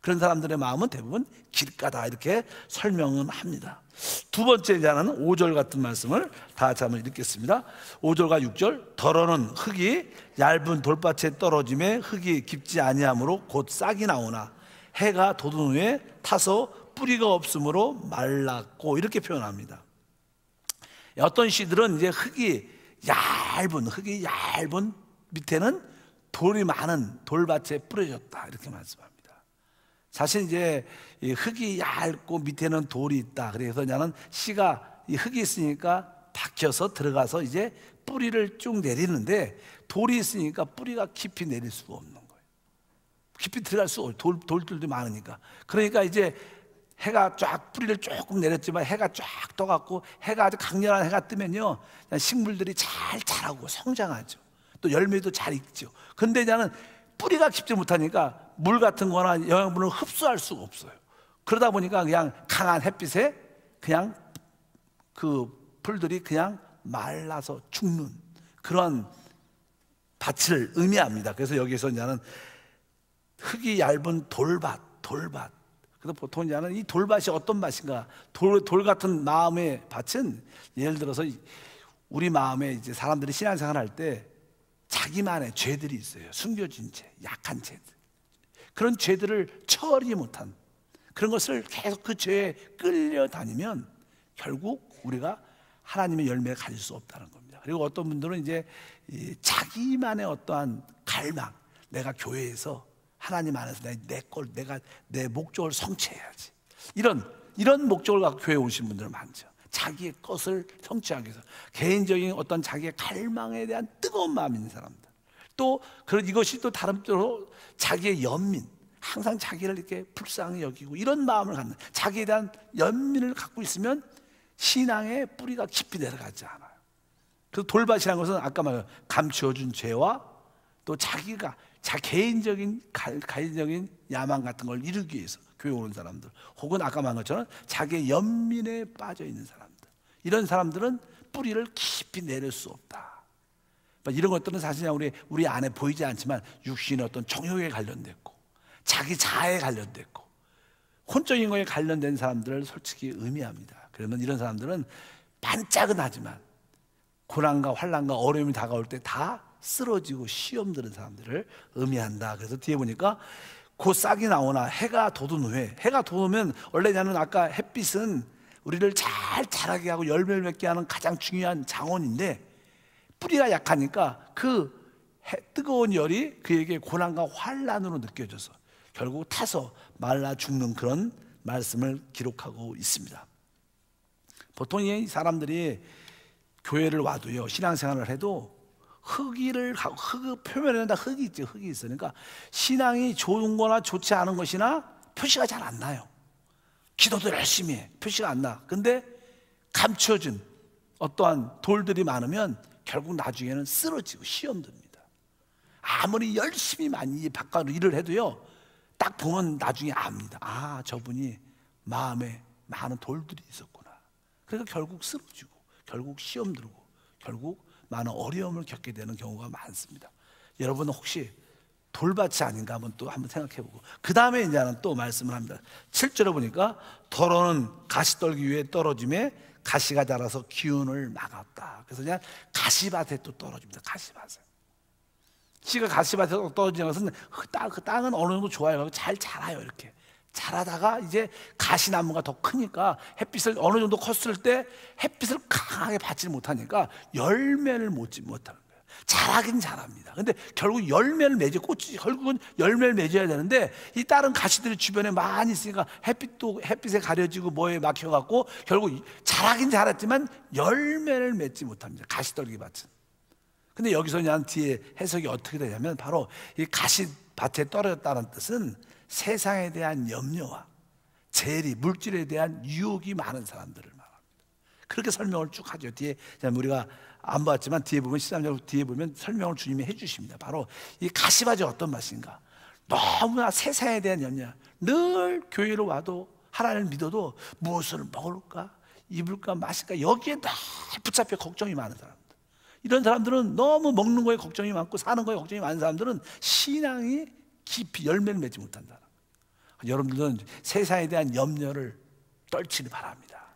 그런 사람들의 마음은 대부분 길가다, 이렇게 설명은 합니다. 두 번째 자는 5절 같은 말씀을 다 같이 한번 읽겠습니다. 5절과 6절. 더러는 흙이 얇은 돌밭에 떨어짐에 흙이 깊지 아니하므로 곧 싹이 나오나 해가 돋은 후에 타서 뿌리가 없으므로 말랐고, 이렇게 표현합니다. 어떤 시들은 이제 흙이 얇은 밑에는 돌이 많은 돌밭에 뿌려졌다, 이렇게 말씀합니다. 사실 이제 이 흙이 얇고 밑에는 돌이 있다. 그래서 나는 씨가 이 흙이 있으니까 박혀서 들어가서 이제 뿌리를 쭉 내리는데 돌이 있으니까 뿌리가 깊이 내릴 수가 없는 거예요. 깊이 들어갈 수가 없어요. 돌들도 많으니까. 그러니까 이제 해가 쫙 뿌리를 조금 내렸지만 해가 쫙 떠갖고 해가 아주 강렬한 해가 뜨면요 식물들이 잘 자라고 성장하죠. 또 열매도 잘 익죠. 근데 나는 뿌리가 깊지 못하니까 물 같은 거나 영양분을 흡수할 수가 없어요. 그러다 보니까 그냥 강한 햇빛에 그냥 그 풀들이 그냥 말라서 죽는 그런 밭을 의미합니다. 그래서 여기서 이제는 흙이 얇은 돌밭. 그래서 보통 이제는 이 돌밭이 어떤 밭인가? 돌 같은 마음의 밭은 예를 들어서 우리 마음에 이제 사람들이 신앙생활 할 때 자기만의 죄들이 있어요. 숨겨진 죄, 약한 죄들. 그런 죄들을 처리 못한 그런 것을 계속 그 죄에 끌려다니면 결국 우리가 하나님의 열매를 가질 수 없다는 겁니다. 그리고 어떤 분들은 이제 자기만의 어떠한 갈망, 내가 교회에서 하나님 안에서 내가 내 목적을 성취해야지. 이런 목적을 갖고 교회에 오신 분들은 많죠. 자기의 것을 성취하기 위해서 개인적인 어떤 자기의 갈망에 대한 뜨거운 마음이 있는 사람들. 또 이것이 또 다른 뜻으로 자기의 연민, 항상 자기를 이렇게 불쌍히 여기고 이런 마음을 갖는 자기에 대한 연민을 갖고 있으면 신앙의 뿌리가 깊이 내려가지 않아요. 그래서 돌밭이라는 것은 아까 말한 감추어준 죄와 또 자기가 개인적인 야망 같은 걸 이루기 위해서 교회 오는 사람들, 혹은 아까 말한 것처럼 자기의 연민에 빠져 있는 사람들, 이런 사람들은 뿌리를 깊이 내릴 수 없다. 이런 것들은 사실 우리 안에 보이지 않지만 육신의 어떤 정욕에 관련됐고 자기 자아에 관련됐고 혼적인 거에 관련된 사람들을 솔직히 의미합니다. 그러면 이런 사람들은 반짝은 하지만 고난과 환난과 어려움이 다가올 때 다 쓰러지고 시험 들은 사람들을 의미한다. 그래서 뒤에 보니까 곧 싹이 나오나 해가 돋은 후에, 해가 돋으면 원래 나는 아까 햇빛은 우리를 잘 자라게 하고 열매를 맺게 하는 가장 중요한 자원인데 뿌리가 약하니까 그 뜨거운 열이 그에게 고난과 환난으로 느껴져서 결국 타서 말라 죽는 그런 말씀을 기록하고 있습니다. 보통 이 사람들이 교회를 와도요, 신앙생활을 해도 흙 표면에는 다 흙이 있죠. 흙이 있으니까 신앙이 좋은 거나 좋지 않은 것이나 표시가 잘 안 나요. 기도도 열심히 해, 표시가 안 나. 근데 감춰진 어떠한 돌들이 많으면 결국 나중에는 쓰러지고 시험 듭니다. 아무리 열심히 많이 바깥으로 일을 해도요, 딱 보면 나중에 압니다. 아, 저분이 마음에 많은 돌들이 있었구나. 그래서 결국 쓰러지고 결국 시험 들고 결국 많은 어려움을 겪게 되는 경우가 많습니다. 여러분 혹시 돌밭이 아닌가 한번 생각해보고 그 다음에 이제는 또 말씀을 합니다. 7절에 보니까 더러는 가시떨기 위에 떨어짐에 가시가 자라서 기운을 막았다. 그래서 그냥 가시밭에 또 떨어집니다. 가시밭에. 씨가 가시밭에 떨어지는 것은 그 땅은 어느 정도 좋아요. 잘 자라요. 이렇게 자라다가 이제 가시나무가 더 크니까 햇빛을 어느 정도 컸을 때 햇빛을 강하게 받지 못하니까 열매를 맺지 못하는 거예요. 자라긴 자랍니다. 근데 결국 열매를 맺어 꽃이 결국은 열매를 맺어야 되는데 이 다른 가시들이 주변에 많이 있으니까 햇빛에 가려지고 뭐에 막혀갖고 결국 자라긴 자랐지만 열매를 맺지 못합니다. 가시떨기 밭은. 근데 여기서 그냥 뒤에 해석이 어떻게 되냐면 바로 이 가시밭에 떨어졌다는 뜻은 세상에 대한 염려와 재리, 물질에 대한 유혹이 많은 사람들을 말합니다. 그렇게 설명을 쭉 하죠. 뒤에 우리가 안 봤지만 뒤에 보면 13절 뒤에 보면 설명을 주님이 해주십니다. 바로 이 가시밭이 어떤 맛인가? 너무나 세상에 대한 염려. 늘 교회로 와도 하나님을 믿어도 무엇을 먹을까, 입을까, 마실까 여기에 다 붙잡혀 걱정이 많은 사람들. 이런 사람들은 너무 먹는 거에 걱정이 많고 사는 거에 걱정이 많은 사람들은 신앙이 깊이 열매를 맺지 못한다. 여러분들은 세상에 대한 염려를 떨치기 바랍니다.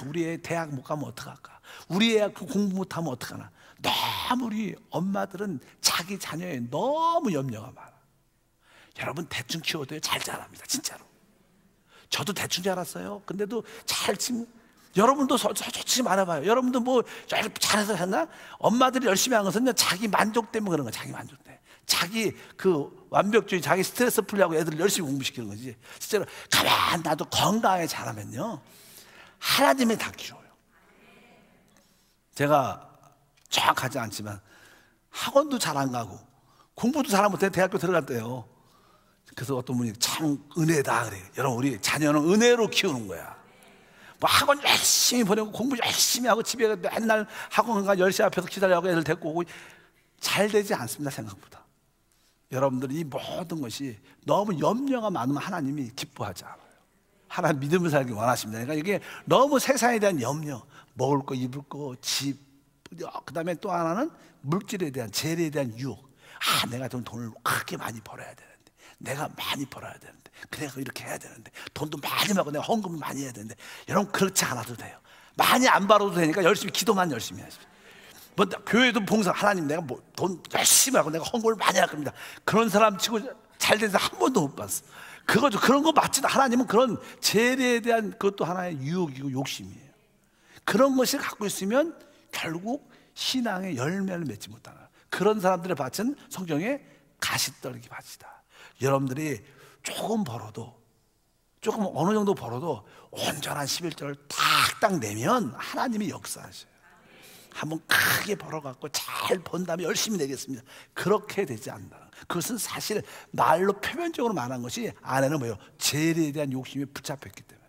우리 애 대학 못 가면 어떡할까? 우리 애 공부 못하면 어떡하나? 너무 우리 엄마들은 자기 자녀에 너무 염려가 많아. 여러분 대충 키워도 잘 자랍니다. 진짜로. 저도 대충 자랐어요. 근데도 잘 지금 여러분도 솔직히 말해봐요. 여러분도 뭐 잘해서 했나? 엄마들이 열심히 한 것은 자기 만족 때문에 그런 거야. 자기 만족 때문에. 자기 그 완벽주의, 자기 스트레스 풀려고 애들을 열심히 공부시키는 거지. 실제로 가만 놔도 건강하게 자라면요 하나님의 다 키워요. 제가 정확하지 않지만 학원도 잘 안 가고 공부도 잘 안 못해 대학교 들어갔대요. 그래서 어떤 분이 참 은혜다 그래요. 여러분 우리 자녀는 은혜로 키우는 거야. 뭐 학원 열심히 보내고 공부 열심히 하고 집에 맨날 학원 가 10시 앞에서 기다려고 애들 데리고 오고 잘 되지 않습니다. 생각보다. 여러분들 이 모든 것이 너무 염려가 많으면 하나님이 기뻐하지 않아요. 하나님 믿음을 살기 원하십니다. 그러니까 이게 너무 세상에 대한 염려, 먹을 거 입을 거 집, 그 다음에 또 하나는 물질에 대한 재래에 대한 유혹. 내가 좀 돈을 크게 많이 벌어야 되는데, 내가 많이 벌어야 되는데, 그래서 이렇게 해야 되는데, 돈도 많이 벌고 내가 헌금을 많이 해야 되는데, 여러분 그렇지 않아도 돼요. 많이 안 벌어도 되니까 열심히 기도만 열심히 하십시오. 뭐 교회도 봉사, 하나님 내가 뭐 돈 열심히 하고 내가 헌금을 많이 할 겁니다. 그런 사람 치고 잘 된 사람 한 번도 못 봤어. 그런 거 맞지도. 하나님은 그런 재래에 대한 그것도 하나의 유혹이고 욕심이에요. 그런 것을 갖고 있으면 결국 신앙의 열매를 맺지 못하는 그런 사람들의 밭은 성경에 가시떨기 밭이다. 여러분들이 조금 벌어도, 조금 어느 정도 벌어도 온전한 11절을 딱딱 내면 하나님이 역사하셔요. 한번 크게 벌어갖고 잘 번 다음에 열심히 내겠습니다. 그렇게 되지 않는다. 그것은 사실 말로 표면적으로 말한 것이 안에는 뭐예요? 재래에 대한 욕심이 붙잡혔기 때문에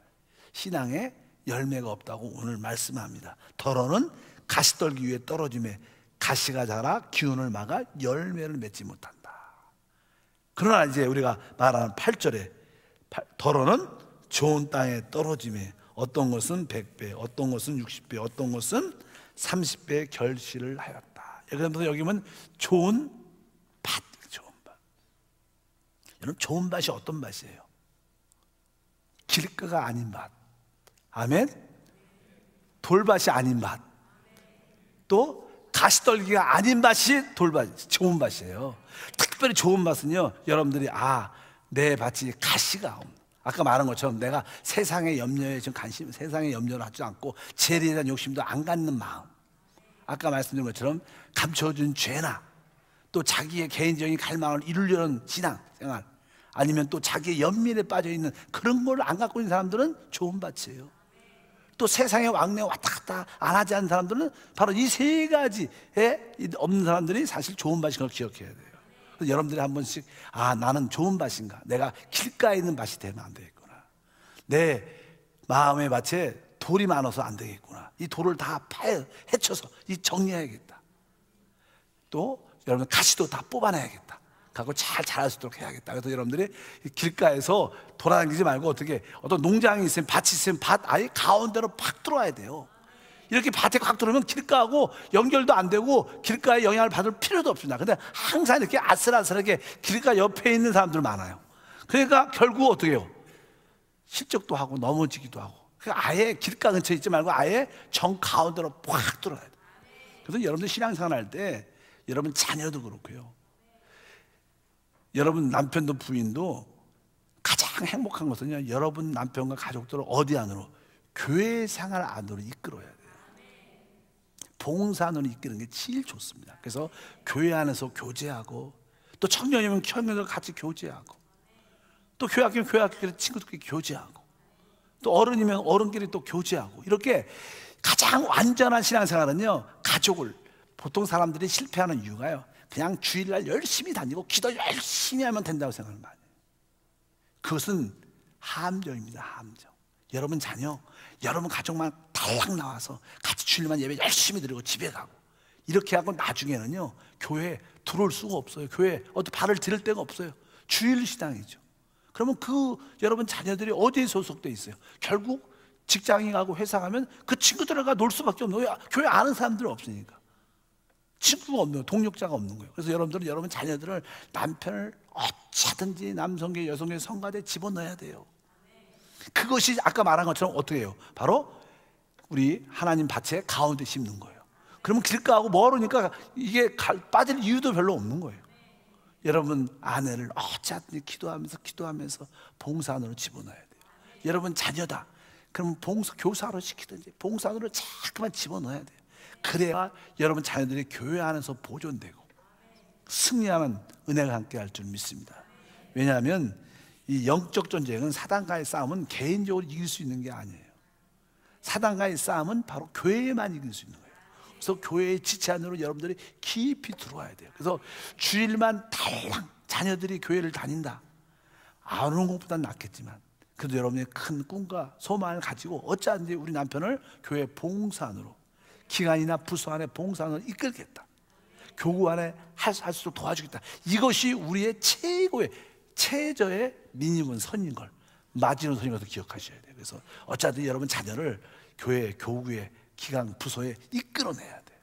신앙에 열매가 없다고 오늘 말씀합니다. 더러는 가시떨기 위에 떨어짐에 가시가 자라 기운을 막아 열매를 맺지 못한다. 그러나 이제 우리가 말하는 8절에 더러는 좋은 땅에 떨어짐에 어떤 것은 100배, 어떤 것은 60배, 어떤 것은 30배 결실을 하였다. 그래서 여기 보면 좋은 밭, 좋은 밭. 여러분 좋은 밭이 어떤 밭이에요? 길가가 아닌 밭. 아멘. 돌밭이 아닌 밭. 또 가시떨기가 아닌 밭이 돌밭, 좋은 밭이에요. 특별히 좋은 밭은요, 여러분들이 내 밭이 가시가 없는. 아까 말한 것처럼 내가 세상의 염려에 좀 세상의 염려를 하지 않고 재리에 대한 욕심도 안 갖는 마음. 아까 말씀드린 것처럼 감춰준 죄나 또 자기의 개인적인 갈망을 이루려는 신앙생활, 아니면 또 자기의 연민에 빠져 있는 그런 걸 안 갖고 있는 사람들은 좋은 밭이에요. 또 세상의 왕래 왔다 갔다 안 하지 않는 사람들은 바로 이 세 가지에 없는 사람들이 사실 좋은 밭인 걸 기억해야 돼요. 그래서 여러분들이 한 번씩 나는 좋은 밭인가, 내가 길가에 있는 밭이 되면 안 되겠구나, 내 마음의 밭에 돌이 많아서 안 되겠구나, 이 돌을 다 헤쳐서 정리해야겠다, 또 여러분 가시도 다 뽑아내야겠다, 갖고 잘 자랄 수 있도록 해야겠다. 그래서 여러분들이 길가에서 돌아다니지 말고 어떻게, 어떤 농장이 있으면, 밭이 있으면 밭 아예 가운데로 팍 들어와야 돼요. 이렇게 밭에 확 들어오면 길가하고 연결도 안 되고 길가에 영향을 받을 필요도 없습니다. 근데 항상 이렇게 아슬아슬하게 길가 옆에 있는 사람들 많아요. 그러니까 결국 어떻게 해요? 실적도 하고 넘어지기도 하고. 그러니까 아예 길가 근처에 있지 말고 아예 정 가운데로 팍 들어와야 돼요. 그래서 여러분들 신앙생활 할 때 여러분 자녀도 그렇고요, 여러분 남편도 부인도 가장 행복한 것은요, 여러분 남편과 가족들을 어디 안으로? 교회 생활 안으로 이끌어야 돼요. 봉사 안으로 이끄는 게 제일 좋습니다. 그래서 교회 안에서 교제하고, 또 청년이면 청년들 같이 교제하고, 또 교회학교면 교회학교끼리 친구들끼리 교제하고, 또 어른이면 어른끼리 또 교제하고, 이렇게 가장 완전한 신앙생활은요, 가족을, 보통 사람들이 실패하는 이유가요, 그냥 주일날 열심히 다니고 기도 열심히 하면 된다고 생각하는 거예요. 그것은 함정입니다. 함정. 여러분 자녀, 여러분 가족만 달랑 나와서 같이 주일만 예배 열심히 드리고 집에 가고 이렇게 하고 나중에는요, 교회에 들어올 수가 없어요. 교회에 어디 발을 들일 데가 없어요. 주일 시당이죠. 그러면 여러분 자녀들이 어디에 소속돼 있어요? 결국 직장에 가고 회사 가면 그 친구들과 놀 수밖에 없는 거예요. 교회 아는 사람들은 없으니까. 친구가 없는 거예요. 동력자가 없는 거예요. 그래서 여러분들은 여러분 자녀들을, 남편을 어찌든지 남성계 여성계 성가대에 집어넣어야 돼요. 그것이 아까 말한 것처럼 어떻게 해요? 바로 우리 하나님 밭의 가운데 심는 거예요. 그러면 길가하고 멀으니까 이게 빠질 이유도 별로 없는 거예요. 여러분 아내를 어찌든지 기도하면서 봉사안으로 집어넣어야 돼요. 여러분 자녀다, 그러면 교사로 시키든지 봉사안으로 자꾸만 집어넣어야 돼요. 그래야 여러분 자녀들이 교회 안에서 보존되고 승리하는 은혜가 함께 할 줄 믿습니다. 왜냐하면 이 영적 전쟁은, 사단과의 싸움은 개인적으로 이길 수 있는 게 아니에요. 사단과의 싸움은 바로 교회에만 이길 수 있는 거예요. 그래서 교회의 지체 안으로 여러분들이 깊이 들어와야 돼요. 그래서 주일만 달랑 자녀들이 교회를 다닌다, 안 오는 것보다는 낫겠지만 그래도 여러분의 큰 꿈과 소망을 가지고 어쩌든지 우리 남편을 교회 봉사안으로, 기관이나 부서 안에 봉사안으로 이끌겠다, 교구 안에 할 수 있도록 도와주겠다. 이것이 우리의 최저의 미니멈 선인 걸, 마지노 선인 것을 기억하셔야 돼요. 그래서 어쩌든지 여러분 자녀를 교회, 교구에, 기관, 부서에 이끌어내야 돼요.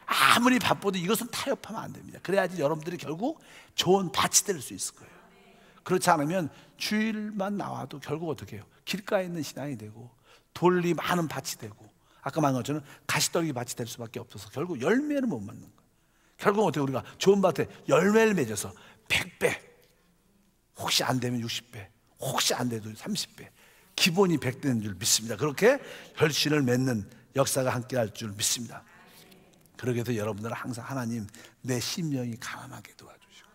아무리 바빠도 이것은 타협하면 안 됩니다. 그래야지 여러분들이 결국 좋은 밭이 될 수 있을 거예요. 그렇지 않으면 주일만 나와도 결국 어떻게 해요? 길가에 있는 신앙이 되고 돌이 많은 밭이 되고 아까 말한 것처럼 가시떨기 밭이 될 수밖에 없어서 결국 열매를 못 맞는 거예요. 결국 어떻게 우리가 좋은 밭에 열매를 맺어서 100배, 혹시 안 되면 60배, 혹시 안 돼도 30배, 기본이 100대인 줄 믿습니다. 그렇게 결실을 맺는 역사가 함께 할 줄 믿습니다. 그러기 위해서 여러분들은 항상 하나님, 내 심령이 가난하게 도와주시고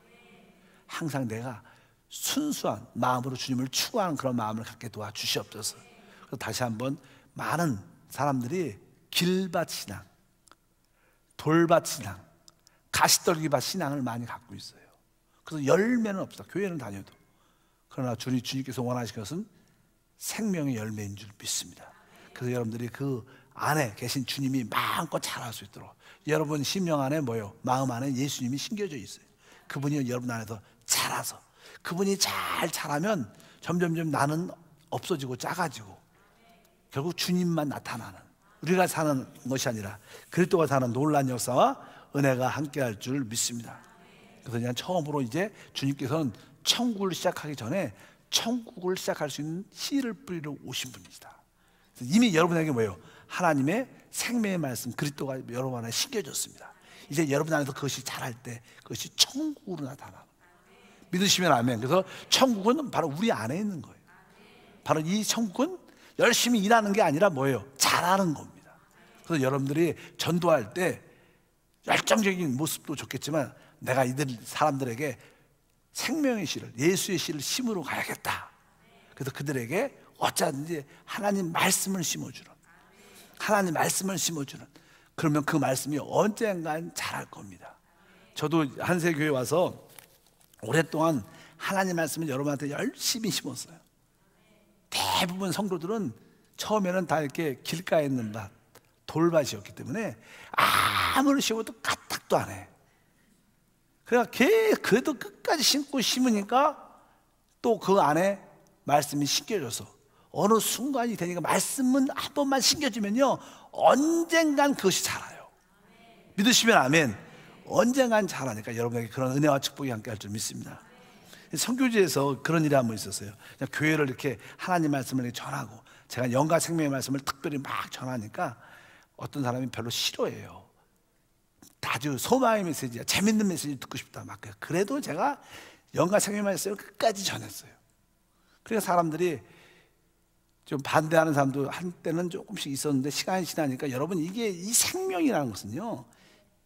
항상 내가 순수한 마음으로 주님을 추구하는 그런 마음을 갖게 도와주시옵소서. 그래서 다시 한번 많은 사람들이 길밭 신앙, 돌밭 신앙, 가시떨기밭 신앙을 많이 갖고 있어요. 그래서 열매는 없어, 교회는 다녀도. 그러나 주님께서 원하시는 것은 생명의 열매인 줄 믿습니다. 그래서 여러분들이 그 안에 계신 주님이 마음껏 자랄 수 있도록, 여러분 심령 안에 뭐요? 마음 안에 예수님이 심겨져 있어요. 그분이 여러분 안에서 자라서, 그분이 잘 자라면 점점점 나는 없어지고 작아지고 결국 주님만 나타나는, 우리가 사는 것이 아니라 그리스도가 사는 놀라운 역사와 은혜가 함께할 줄 믿습니다. 그래서 그냥 처음으로 이제 주님께서는 천국을 시작하기 전에 천국을 시작할 수 있는 씨를 뿌리러 오신 분이시다. 이미 여러분에게 뭐예요? 하나님의 생명의 말씀 그리스도가 여러분 안에 심겨졌습니다. 이제 여러분 안에서 그것이 자랄 때 그것이 천국으로 나타나는, 믿으시면 아멘. 그래서 천국은 바로 우리 안에 있는 거예요. 바로 이 천국은 열심히 일하는 게 아니라 뭐예요? 잘하는 겁니다. 그래서 여러분들이 전도할 때 열정적인 모습도 좋겠지만 내가 이들 사람들에게 생명의 씨를, 예수의 씨를 심으러 가야겠다. 그래서 그들에게 어쩌든지 하나님 말씀을 심어주는, 하나님 말씀을 심어주는, 그러면 그 말씀이 언젠간 자랄 겁니다. 저도 한세교회 와서 오랫동안 하나님 말씀을 여러분한테 열심히 심었어요. 대부분 성도들은 처음에는 다 이렇게 길가에 있는 밭, 돌밭이었기 때문에 아무리 심어도 까딱도 안 해. 그래도 끝까지 심고 심으니까 또 그 안에 말씀이 심겨져서 어느 순간이 되니까 말씀은 한 번만 심겨지면요 언젠간 그것이 자라요. 믿으시면 아멘. 언젠간 자라니까 여러분에게 그런 은혜와 축복이 함께 할 줄 믿습니다. 선교지에서 그런 일이 한번 있었어요. 교회를 이렇게 하나님 말씀을 이렇게 전하고 제가 영과 생명의 말씀을 특별히 막 전하니까 어떤 사람이 별로 싫어해요. 아주 소망의 메시지야, 재밌는 메시지 듣고 싶다 막. 그래도 제가 영과 생명의 말씀을 끝까지 전했어요. 그러니까 사람들이 좀 반대하는 사람도 한때는 조금씩 있었는데 시간이 지나니까 여러분 이게 이 생명이라는 것은요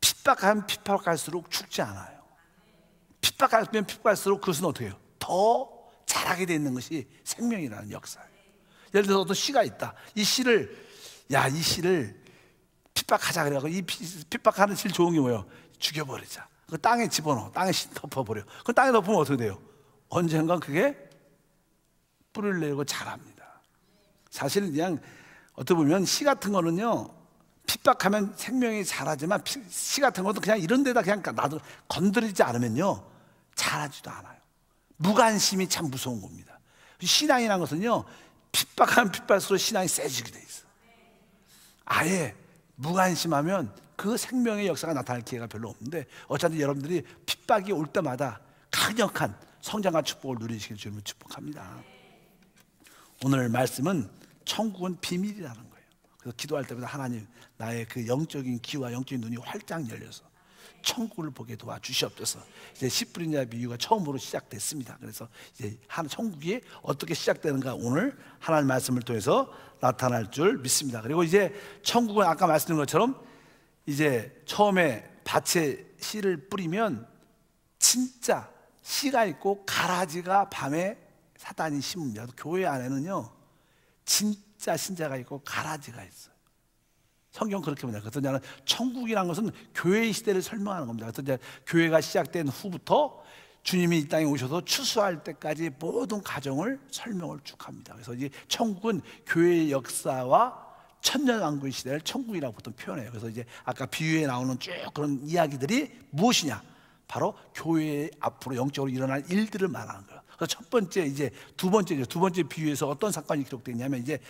핍박하면 핍박할수록 죽지 않아요. 핍박하면 핍박할수록 그것은 어떻게 해요? 더 자라게 되어 있는 것이 생명이라는 역사예요. 예를 들어서 어떤 씨가 있다. 이 씨를 핍박하자 그래가지고 이 핍박하는 제일 좋은 게 뭐예요? 죽여버리자. 그 땅에 집어넣어. 땅에 덮어버려. 그 땅에 덮으면 어떻게 돼요? 언젠가 그게 뿌리를 내고 자랍니다. 사실 그냥 어떻게 보면 씨 같은 거는요 핍박하면 생명이 자라지만 씨 같은 것도 그냥 이런 데다 그냥 놔도 건드리지 않으면요 자라지도 않아요. 무관심이 참 무서운 겁니다. 신앙이라는 것은요 핍박하면 핍박할수록 신앙이 세지게 돼 있어요. 아예 무관심하면 그 생명의 역사가 나타날 기회가 별로 없는데 어차피 여러분들이 핍박이 올 때마다 강력한 성장과 축복을 누리시길 주님을 축복합니다. 오늘 말씀은 천국은 비밀이라는 거예요. 그래서 기도할 때마다 하나님 나의 그 영적인 귀와 영적인 눈이 활짝 열려서 천국을 보게 도와주시옵소서. 이제 씨 뿌린 자의 비유가 처음으로 시작됐습니다. 그래서 이제 천국이 어떻게 시작되는가 오늘 하나님 말씀을 통해서 나타날 줄 믿습니다. 그리고 이제 천국은 아까 말씀드린 것처럼 이제 처음에 밭에 씨를 뿌리면 진짜 씨가 있고 가라지가 밤에 사단이 심습니다. 교회 안에는요 진짜 신자가 있고 가라지가 있어요. 성경 그렇게 봅니다. 그래서 저는 천국이라는 것은 교회의 시대를 설명하는 겁니다. 그래서 이제 교회가 시작된 후부터 주님이 이 땅에 오셔서 추수할 때까지 모든 과정을 설명을 쭉 합니다. 그래서 이제 천국은 교회의 역사와 천년왕국의 시대를 천국이라고 보통 표현해요. 그래서 이제 아까 비유에 나오는 쭉 그런 이야기들이 무엇이냐? 바로 교회 앞으로 영적으로 일어날 일들을 말하는 거예요. 그래서 첫 번째 이제 두 번째 비유에서 어떤 사건이 기록되냐면 이제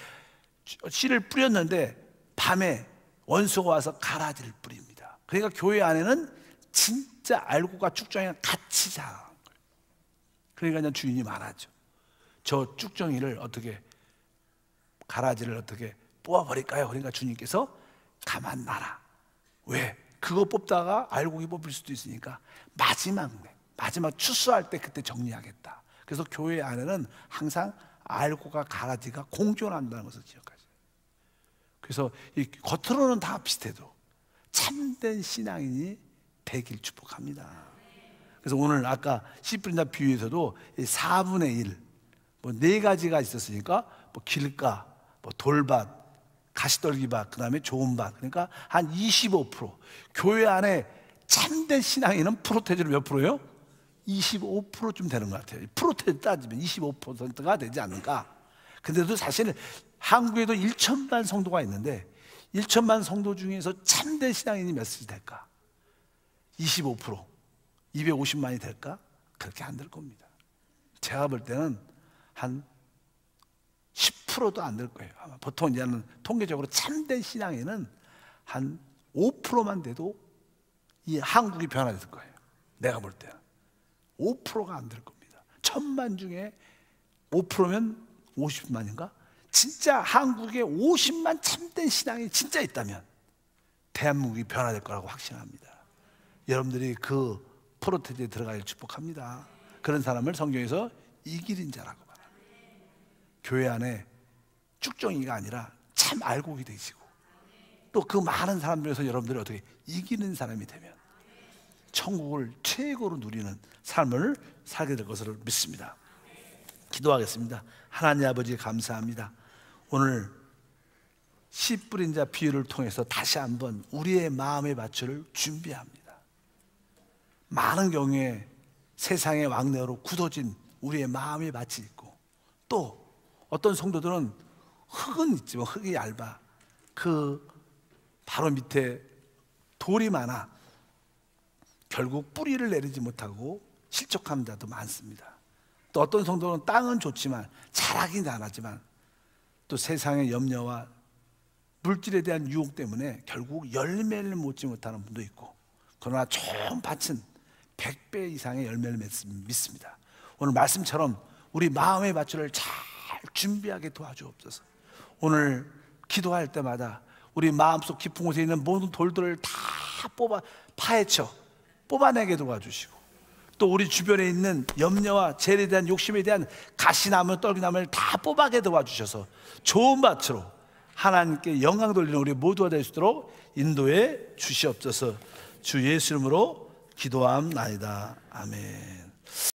씨를 뿌렸는데 밤에 원수가 와서 가라지를 뿌립니다. 그러니까 교회 안에는 진짜 알고가 쭉정이가 같이 자라는 거예요. 그러니까 그냥 주인이 말하죠. 저 쭉정이를 어떻게 가라지를 어떻게 뽑아버릴까요? 그러니까 주님께서 가만 놔라. 왜? 그거 뽑다가 알곡이 뽑힐 수도 있으니까 마지막 추수할 때 그때 정리하겠다. 그래서 교회 안에는 항상 알곡과 가라지가 공존한다는 것을 기억하세요. 그래서 이 겉으로는 다 비슷해도 참된 신앙인이 되길 축복합니다. 그래서 오늘 아까 씨 뿌린다 비유에서도 4분의 1, 뭐 4가지가 있었으니까 뭐 길가, 뭐 돌밭, 가시떨기밭, 그 다음에 좋은 밭, 그러니까 한 25%. 교회 안에 참된 신앙인은 프로테이지로 몇 프로예요? 25%쯤 되는 것 같아요. 프로테이지 따지면 25%가 되지 않는가. 근데도 사실 한국에도 1천만 성도가 있는데 1천만 성도 중에서 참된 신앙인이 몇이 될까? 25%, 250만이 될까? 그렇게 안 될 겁니다. 제가 볼 때는 한 10%도 안 될 거예요. 아마 보통 이제는 통계적으로 참된 신앙인은 한 5%만 돼도 이 한국이 변화될 거예요. 내가 볼 때는 5%가 안 될 겁니다. 1000만 중에 5%면 50만인가? 진짜 한국에 50만 참된 신앙이 진짜 있다면 대한민국이 변화될 거라고 확신합니다. 여러분들이 그 프로테지에 들어가길 축복합니다. 그런 사람을 성경에서 이기는 자라고 말합니다. 교회 안에 쭉정이가 아니라 참 알곡이 되시고 또 그 많은 사람들에서 여러분들이 어떻게 이기는 사람이 되면 천국을 최고로 누리는 삶을 살게 될 것을 믿습니다. 기도하겠습니다. 하나님 아버지 감사합니다. 오늘 씨 뿌린 자 비유를 통해서 다시 한번 우리의 마음의 밭을 준비합니다. 많은 경우에 세상의 왕래로 굳어진 우리의 마음의 밭이 있고 또 어떤 성도들은 흙은 있지만 흙이 얇아 그 바로 밑에 돌이 많아 결국 뿌리를 내리지 못하고 실족한 자도 많습니다. 또 어떤 성도는 땅은 좋지만 자라긴 않았지만 또 세상의 염려와 물질에 대한 유혹 때문에 결국 열매를 맺지 못하는 분도 있고 그러나 좋은 밭은 100배 이상의 열매를 맺습니다. 오늘 말씀처럼 우리 마음의 밭을 잘 준비하게 도와주옵소서. 오늘 기도할 때마다 우리 마음속 깊은 곳에 있는 모든 돌들을 다 뽑아내게 도와주시고 또 우리 주변에 있는 염려와 죄에 대한 욕심에 대한 가시나무 떨기나무를 다 뽑아게 도와주셔서 좋은 밭으로 하나님께 영광 돌리는 우리 모두가 될 수 있도록 인도해 주시옵소서. 주 예수 이름으로 기도함나이다. 아멘.